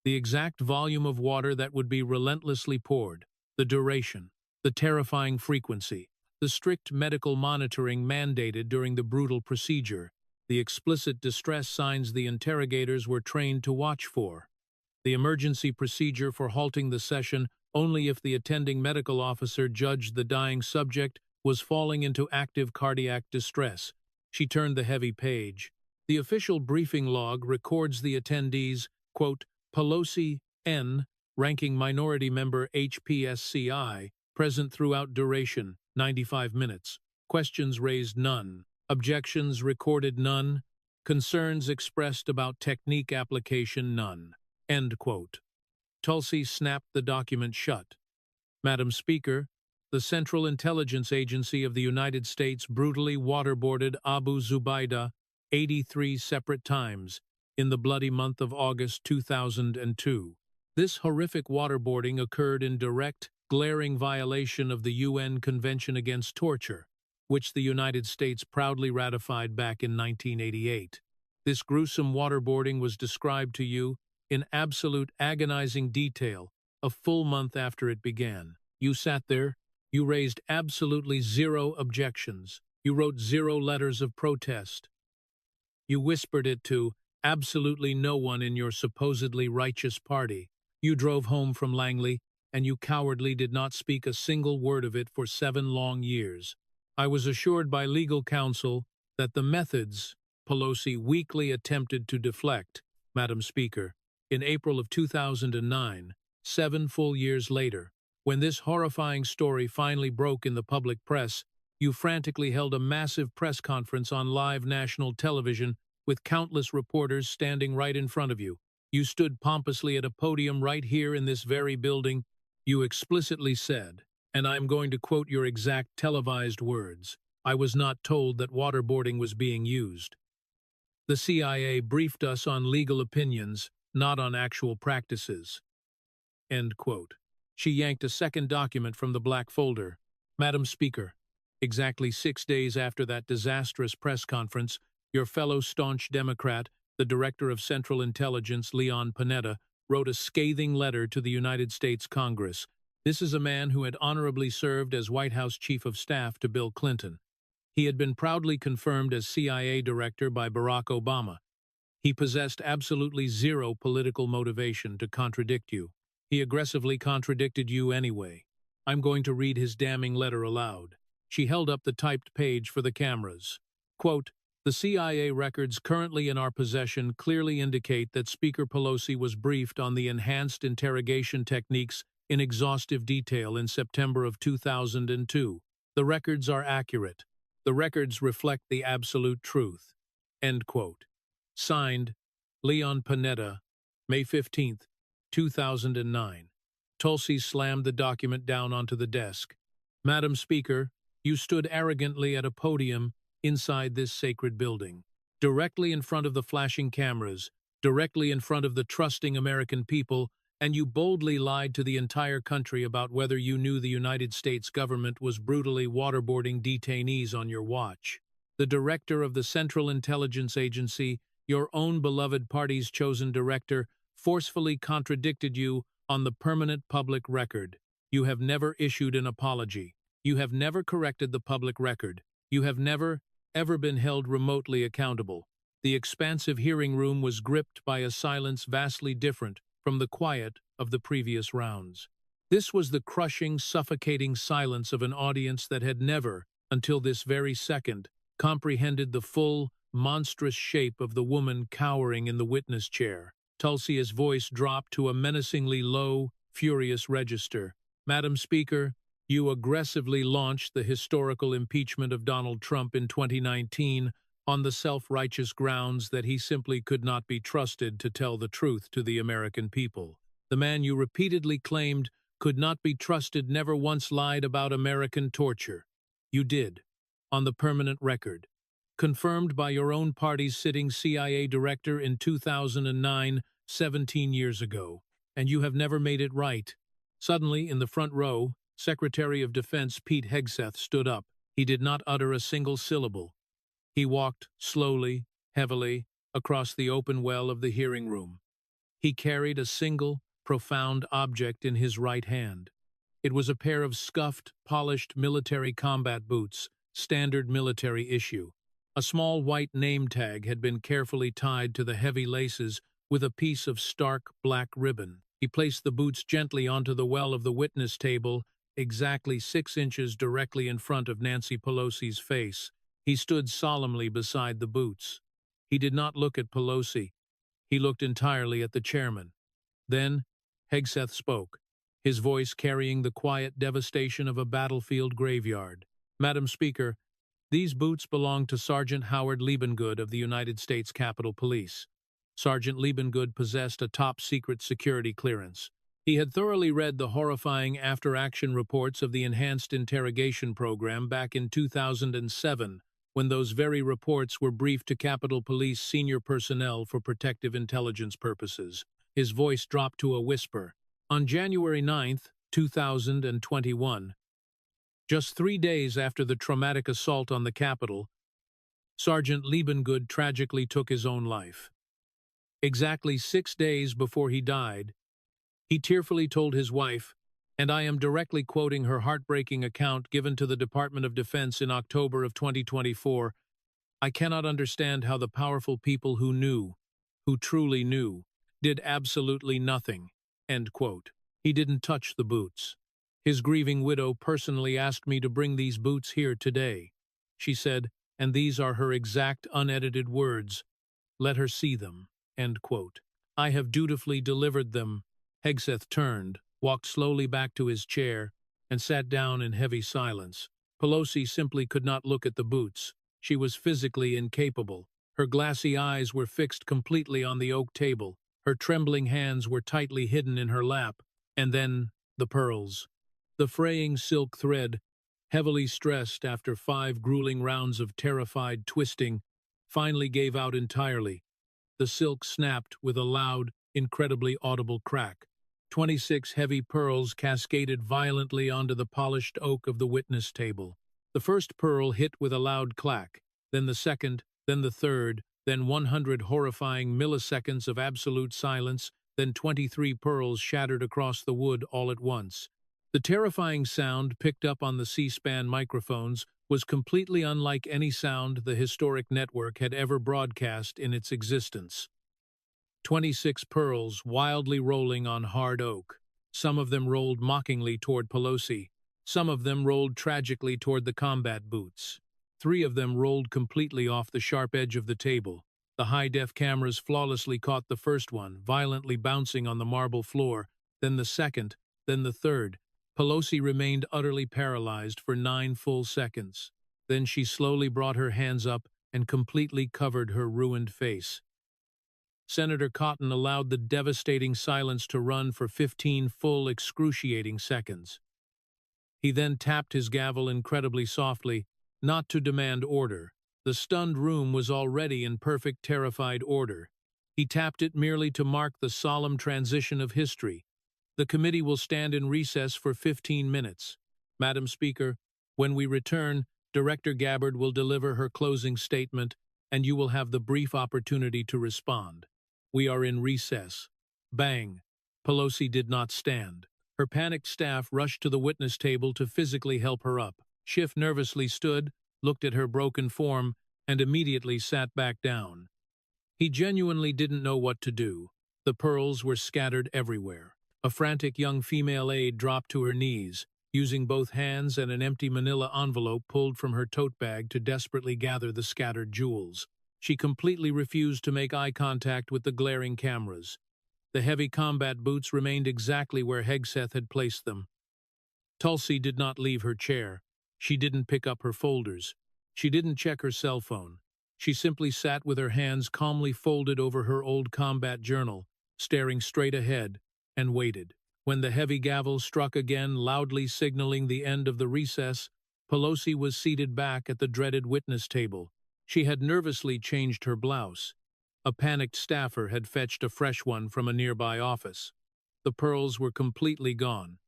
the exact volume of water that would be relentlessly poured, the duration, the terrifying frequency, the strict medical monitoring mandated during the brutal procedure, the explicit distress signs the interrogators were trained to watch for, the emergency procedure for halting the session only if the attending medical officer judged the dying subject was falling into active cardiac distress. She turned the heavy page. The official briefing log records the attendees, quote, "Pelosi, N, ranking minority member HPSCI, present throughout duration, 95 minutes. Questions raised none. Objections recorded none. Concerns expressed about technique application none." End quote. Tulsi snapped the document shut. "Madam Speaker, the Central Intelligence Agency of the United States brutally waterboarded Abu Zubaydah 83 separate times in the bloody month of August 2002. This horrific waterboarding occurred in direct, glaring violation of the UN Convention Against Torture, which the United States proudly ratified back in 1988. This gruesome waterboarding was described to you in absolute agonizing detail a full month after it began. You sat there, you raised absolutely zero objections, you wrote zero letters of protest. You whispered it to absolutely no one in your supposedly righteous party. You drove home from Langley, and you cowardly did not speak a single word of it for 7 long years. I was assured by legal counsel that the methods Pelosi weakly attempted to deflect, Madam Speaker, in April of 2009, 7 full years later, when this horrifying story finally broke in the public press, you frantically held a massive press conference on live national television with countless reporters standing right in front of you. You stood pompously at a podium right here in this very building. You explicitly said, and I am going to quote your exact televised words, "I was not told that waterboarding was being used. The CIA briefed us on legal opinions, not on actual practices." End quote. She yanked a second document from the black folder. Madam Speaker, exactly 6 days after that disastrous press conference, your fellow staunch Democrat, the Director of Central Intelligence, Leon Panetta, wrote a scathing letter to the United States Congress. This is a man who had honorably served as White House Chief of Staff to Bill Clinton. He had been proudly confirmed as CIA Director by Barack Obama. He possessed absolutely zero political motivation to contradict you. He aggressively contradicted you anyway. I'm going to read his damning letter aloud. She held up the typed page for the cameras. Quote, "The CIA records currently in our possession clearly indicate that Speaker Pelosi was briefed on the enhanced interrogation techniques in exhaustive detail in September of 2002. The records are accurate. The records reflect the absolute truth." End quote. Signed, Leon Panetta, May 15, 2009. Tulsi slammed the document down onto the desk. Madam Speaker, you stood arrogantly at a podium inside this sacred building, directly in front of the flashing cameras, directly in front of the trusting American people, and you boldly lied to the entire country about whether you knew the United States government was brutally waterboarding detainees on your watch. The director of the Central Intelligence Agency, your own beloved party's chosen director, forcefully contradicted you on the permanent public record. You have never issued an apology. You have never corrected the public record. You have never, ever been held remotely accountable. The expansive hearing room was gripped by a silence vastly different from the quiet of the previous rounds. This was the crushing, suffocating silence of an audience that had never, until this very second, comprehended the full, monstrous shape of the woman cowering in the witness chair. Tulsi's voice dropped to a menacingly low, furious register. Madam Speaker, you aggressively launched the historical impeachment of Donald Trump in 2019 on the self-righteous grounds that he simply could not be trusted to tell the truth to the American people. The man you repeatedly claimed could not be trusted never once lied about American torture. You did, on the permanent record. Confirmed by your own party's sitting CIA director in 2009, 17 years ago, and you have never made it right. Suddenly, in the front row, Secretary of Defense Pete Hegseth stood up. He did not utter a single syllable. He walked slowly, heavily, across the open well of the hearing room. He carried a single, profound object in his right hand. It was a pair of scuffed, polished military combat boots, standard military issue. A small white name tag had been carefully tied to the heavy laces with a piece of stark black ribbon. He placed the boots gently onto the well of the witness table, exactly 6 inches directly in front of Nancy Pelosi's face. He stood solemnly beside the boots. He did not look at Pelosi. He looked entirely at the chairman. Then, Hegseth spoke, his voice carrying the quiet devastation of a battlefield graveyard. Madam Speaker, these boots belong to Sergeant Howard Liebengood of the United States Capitol Police. Sergeant Liebengood possessed a top-secret security clearance. He had thoroughly read the horrifying after-action reports of the Enhanced Interrogation Program back in 2007, when those very reports were briefed to Capitol Police senior personnel for protective intelligence purposes. His voice dropped to a whisper. On January 9th, 2021, just 3 days after the traumatic assault on the Capitol, Sergeant Liebengood tragically took his own life. Exactly 6 days before he died, he tearfully told his wife, and I am directly quoting her heartbreaking account given to the Department of Defense in October of 2024, "I cannot understand how the powerful people who knew, who truly knew, did absolutely nothing." End quote. He didn't touch the boots. His grieving widow personally asked me to bring these boots here today. She said, and these are her exact unedited words, "Let her see them." End quote. I have dutifully delivered them. Hegseth turned, walked slowly back to his chair, and sat down in heavy silence. Pelosi simply could not look at the boots. She was physically incapable. Her glassy eyes were fixed completely on the oak table. Her trembling hands were tightly hidden in her lap. And then, the pearls. The fraying silk thread, heavily stressed after 5 grueling rounds of terrified twisting, finally gave out entirely. The silk snapped with a loud, incredibly audible crack. 26 heavy pearls cascaded violently onto the polished oak of the witness table. The first pearl hit with a loud clack, then the second, then the third, then 100 horrifying milliseconds of absolute silence, then 23 pearls shattered across the wood all at once. The terrifying sound picked up on the C-SPAN microphones was completely unlike any sound the historic network had ever broadcast in its existence. 26 pearls wildly rolling on hard oak. Some of them rolled mockingly toward Pelosi. Some of them rolled tragically toward the combat boots. 3 of them rolled completely off the sharp edge of the table. The high-def cameras flawlessly caught the first one, violently bouncing on the marble floor, then the second, then the third. Pelosi remained utterly paralyzed for 9 full seconds. Then she slowly brought her hands up and completely covered her ruined face. Senator Cotton allowed the devastating silence to run for 15 full, excruciating seconds. He then tapped his gavel incredibly softly, not to demand order. The stunned room was already in perfect, terrified order. He tapped it merely to mark the solemn transition of history. The committee will stand in recess for 15 minutes. Madam Speaker, when we return, Director Gabbard will deliver her closing statement, and you will have the brief opportunity to respond. We are in recess. Bang! Pelosi did not stand. Her panicked staff rushed to the witness table to physically help her up. Schiff nervously stood, looked at her broken form, and immediately sat back down. He genuinely didn't know what to do. The pearls were scattered everywhere. A frantic young female aide dropped to her knees, using both hands and an empty manila envelope pulled from her tote bag to desperately gather the scattered jewels. She completely refused to make eye contact with the glaring cameras. The heavy combat boots remained exactly where Hegseth had placed them. Tulsi did not leave her chair. She didn't pick up her folders. She didn't check her cell phone. She simply sat with her hands calmly folded over her old combat journal, staring straight ahead, and waited. When the heavy gavel struck again, loudly signaling the end of the recess, Pelosi was seated back at the dreaded witness table. She had nervously changed her blouse. A panicked staffer had fetched a fresh one from a nearby office. The pearls were completely gone.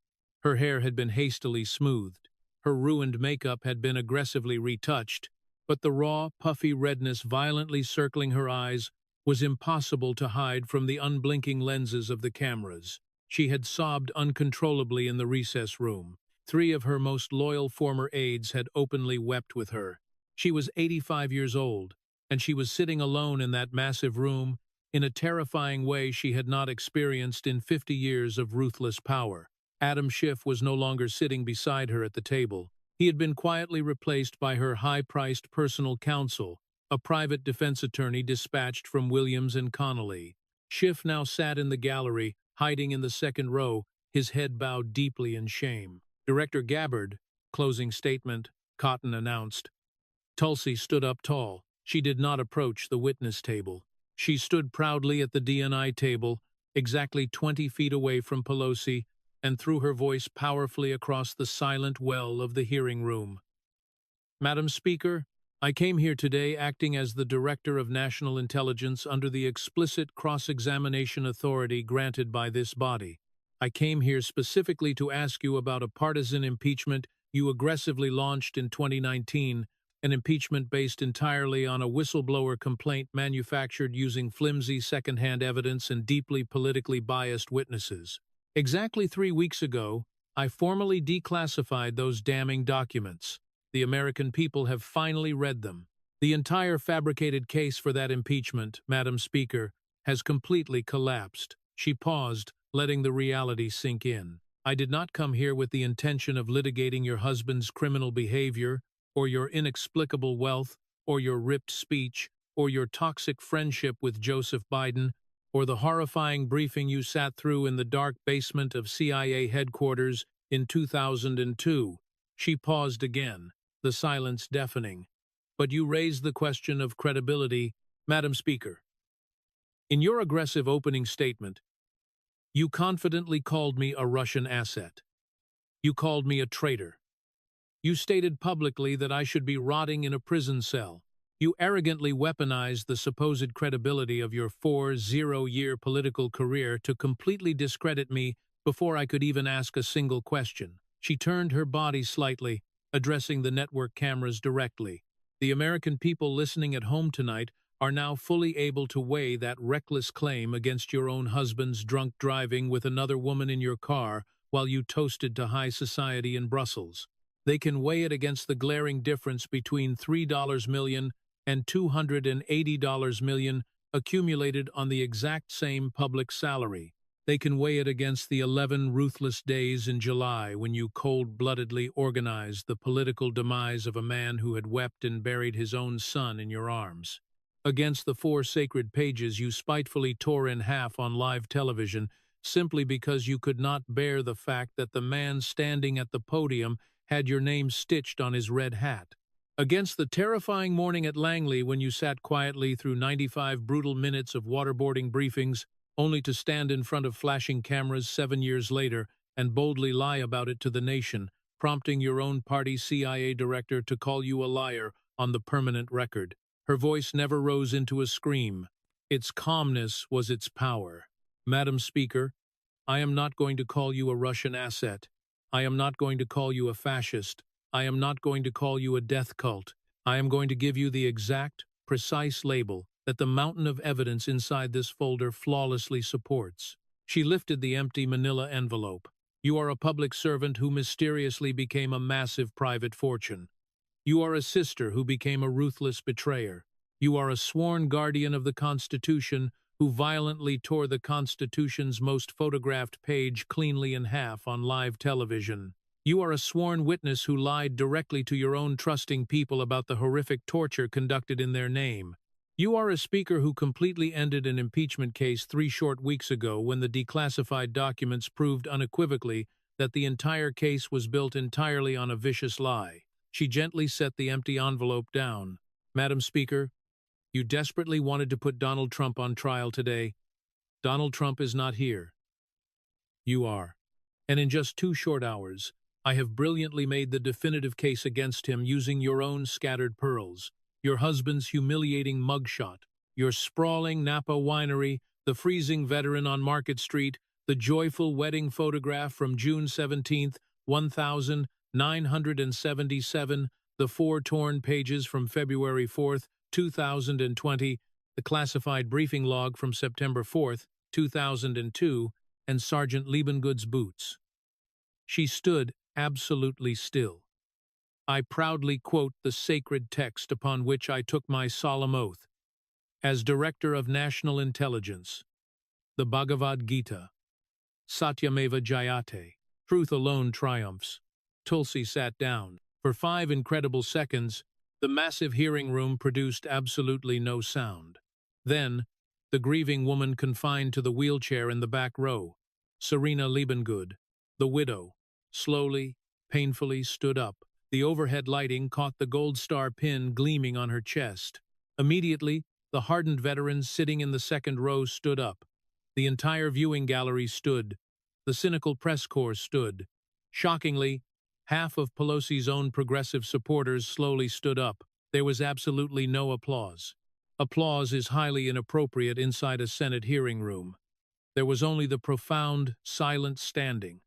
Her hair had been hastily smoothed. Her ruined makeup had been aggressively retouched, but the raw, puffy redness violently circling her eyes was impossible to hide from the unblinking lenses of the cameras. She had sobbed uncontrollably in the recess room. 3 of her most loyal former aides had openly wept with her. She was 85 years old, and she was sitting alone in that massive room in a terrifying way she had not experienced in 50 years of ruthless power. Adam Schiff was no longer sitting beside her at the table. He had been quietly replaced by her high-priced personal counsel, a private defense attorney dispatched from Williams and Connolly. Schiff now sat in the gallery, hiding in the second row, his head bowed deeply in shame. Director Gabbard, closing statement, Cotton announced. Tulsi stood up tall. She did not approach the witness table. She stood proudly at the D&I table, exactly 20 feet away from Pelosi, and threw her voice powerfully across the silent well of the hearing room. Madam Speaker, I came here today acting as the Director of National Intelligence under the explicit cross-examination authority granted by this body. I came here specifically to ask you about a partisan impeachment you aggressively launched in 2019, an impeachment based entirely on a whistleblower complaint manufactured using flimsy second-hand evidence and deeply politically biased witnesses. Exactly 3 weeks ago, I formally declassified those damning documents. The American people have finally read them. The entire fabricated case for that impeachment, Madam Speaker, has completely collapsed. She paused, letting the reality sink in. I did not come here with the intention of litigating your husband's criminal behavior, or your inexplicable wealth, or your ripped speech, or your toxic friendship with Joseph Biden, or the horrifying briefing you sat through in the dark basement of CIA headquarters in 2002. She paused again, the silence deafening. But you raised the question of credibility, Madam Speaker. In your aggressive opening statement, you confidently called me a Russian asset. You called me a traitor. You stated publicly that I should be rotting in a prison cell. You arrogantly weaponized the supposed credibility of your 40-year political career to completely discredit me before I could even ask a single question. She turned her body slightly, addressing the network cameras directly. The American people listening at home tonight are now fully able to weigh that reckless claim against your own husband's drunk driving with another woman in your car while you toasted to high society in Brussels. They can weigh it against the glaring difference between $3 million and $280 million accumulated on the exact same public salary. They can weigh it against the 11 ruthless days in July when you cold-bloodedly organized the political demise of a man who had wept and buried his own son in your arms. Against the 4 sacred pages you spitefully tore in half on live television simply because you could not bear the fact that the man standing at the podium had your name stitched on his red hat. Against the terrifying morning at Langley when you sat quietly through 95 brutal minutes of waterboarding briefings, only to stand in front of flashing cameras 7 years later and boldly lie about it to the nation, prompting your own party's CIA director to call you a liar on the permanent record. Her voice never rose into a scream. Its calmness was its power. Madam Speaker, I am not going to call you a Russian asset. I am not going to call you a fascist. I am not going to call you a death cult. I am going to give you the exact, precise label that the mountain of evidence inside this folder flawlessly supports. She lifted the empty manila envelope. You are a public servant who mysteriously became a massive private fortune. You are a sister who became a ruthless betrayer. You are a sworn guardian of the Constitution who violently tore the Constitution's most photographed page cleanly in half on live television. You are a sworn witness who lied directly to your own trusting people about the horrific torture conducted in their name. You are a speaker who completely ended an impeachment case 3 short weeks ago when the declassified documents proved unequivocally that the entire case was built entirely on a vicious lie. She gently set the empty envelope down. Madam Speaker, you desperately wanted to put Donald Trump on trial today. Donald Trump is not here. You are. And in just 2 short hours, I have brilliantly made the definitive case against him using your own scattered pearls, your husband's humiliating mugshot, your sprawling Napa winery, the freezing veteran on Market Street, the joyful wedding photograph from June 17th, 1977, the 4 torn pages from February 4th, 2020, the classified briefing log from September 4th, 2002, and Sergeant Liebengood's boots. She stood absolutely still. I proudly quote the sacred text upon which I took my solemn oath. As Director of National Intelligence, the Bhagavad Gita, Satyameva Jayate, truth alone triumphs. Tulsi sat down. For 5 incredible seconds, the massive hearing room produced absolutely no sound. Then, the grieving woman confined to the wheelchair in the back row, Serena Liebengood, the widow, slowly, painfully stood up. The overhead lighting caught the gold star pin gleaming on her chest. Immediately, the hardened veterans sitting in the second row stood up. The entire viewing gallery stood. The cynical press corps stood. Shockingly, half of Pelosi's own progressive supporters slowly stood up. There was absolutely no applause. Applause is highly inappropriate inside a Senate hearing room. There was only the profound, silent standing.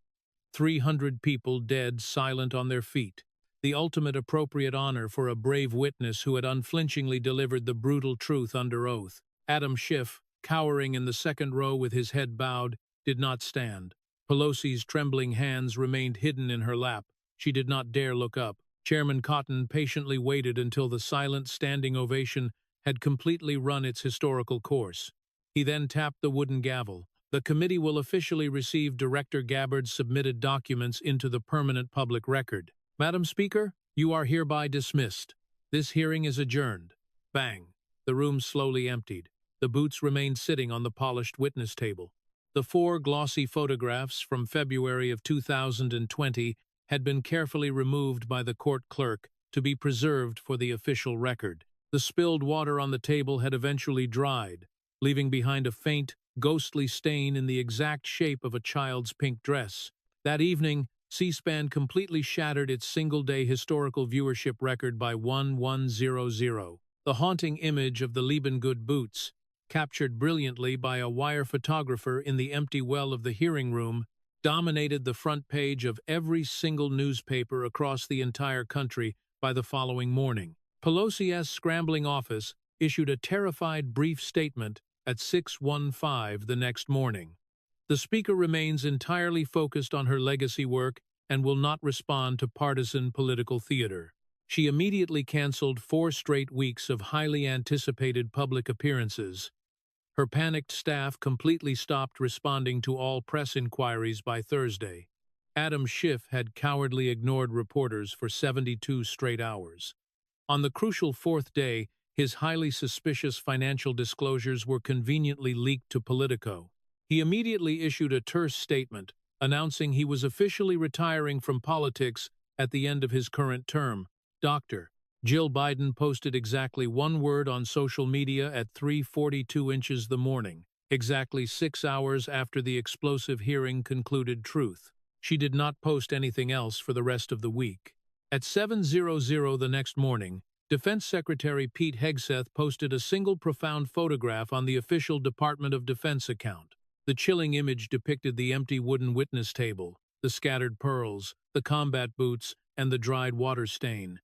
300 people dead, silent on their feet. The ultimate appropriate honor for a brave witness who had unflinchingly delivered the brutal truth under oath. Adam Schiff, cowering in the second row with his head bowed, did not stand. Pelosi's trembling hands remained hidden in her lap. She did not dare look up. Chairman Cotton patiently waited until the silent standing ovation had completely run its historical course. He then tapped the wooden gavel. The committee will officially receive Director Gabbard's submitted documents into the permanent public record. Madam Speaker, you are hereby dismissed. This hearing is adjourned. Bang. The room slowly emptied. The boots remained sitting on the polished witness table. The 4 glossy photographs from February of 2020 had been carefully removed by the court clerk to be preserved for the official record. The spilled water on the table had eventually dried, leaving behind a faint, ghostly stain in the exact shape of a child's pink dress. That evening, C-SPAN completely shattered its single-day historical viewership record by 1100. The haunting image of the Liebengood boots, captured brilliantly by a wire photographer in the empty well of the hearing room, dominated the front page of every single newspaper across the entire country by the following morning. Pelosi's scrambling office issued a terrified brief statement at 6:15 the next morning. The Speaker remains entirely focused on her legacy work and will not respond to partisan political theater. She immediately canceled 4 straight weeks of highly anticipated public appearances. Her panicked staff completely stopped responding to all press inquiries by Thursday. Adam Schiff had cowardly ignored reporters for 72 straight hours. On the crucial 4th day, his highly suspicious financial disclosures were conveniently leaked to Politico. He immediately issued a terse statement, announcing he was officially retiring from politics at the end of his current term. Dr. Jill Biden posted exactly 1 word on social media at 3:42 inches the morning, exactly 6 hours after the explosive hearing concluded truth. She did not post anything else for the rest of the week. At 7:00 the next morning, Defense Secretary Pete Hegseth posted a single profound photograph on the official Department of Defense account. The chilling image depicted the empty wooden witness table, the scattered pearls, the combat boots, and the dried water stain.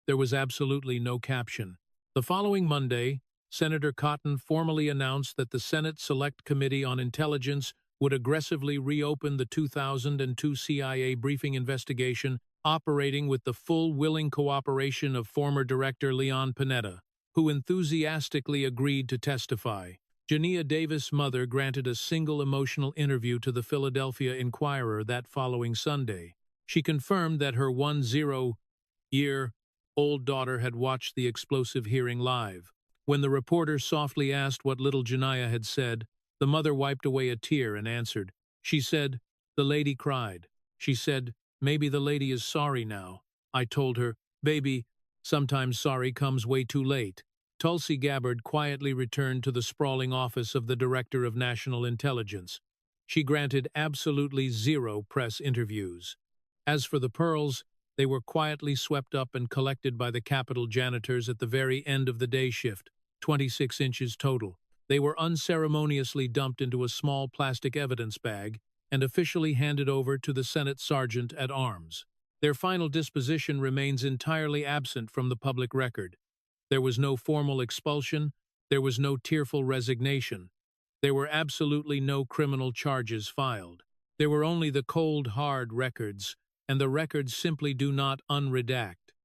There was absolutely no caption. The following Monday, Senator Cotton formally announced that the Senate Select Committee on Intelligence would aggressively reopen the 2002 CIA briefing investigation, operating with the full willing cooperation of former Director Leon Panetta, who enthusiastically agreed to testify. Jania Davis' mother granted a single emotional interview to the Philadelphia Inquirer that following Sunday. She confirmed that her 10-year-old daughter had watched the explosive hearing live. When the reporter softly asked what little Jania had said, the mother wiped away a tear and answered. She said, "The lady cried." She said, "Maybe the lady is sorry now." I told her, "Baby, sometimes sorry comes way too late." Tulsi Gabbard quietly returned to the sprawling office of the Director of National Intelligence. She granted absolutely 0 press interviews. As for the pearls, they were quietly swept up and collected by the Capitol janitors at the very end of the day shift, 26 inches total. They were unceremoniously dumped into a small plastic evidence bag and officially handed over to the Senate Sergeant at Arms. Their final disposition remains entirely absent from the public record. There was no formal expulsion, there was no tearful resignation. There were absolutely no criminal charges filed. There were only the cold, hard records, and the records simply do not unredact.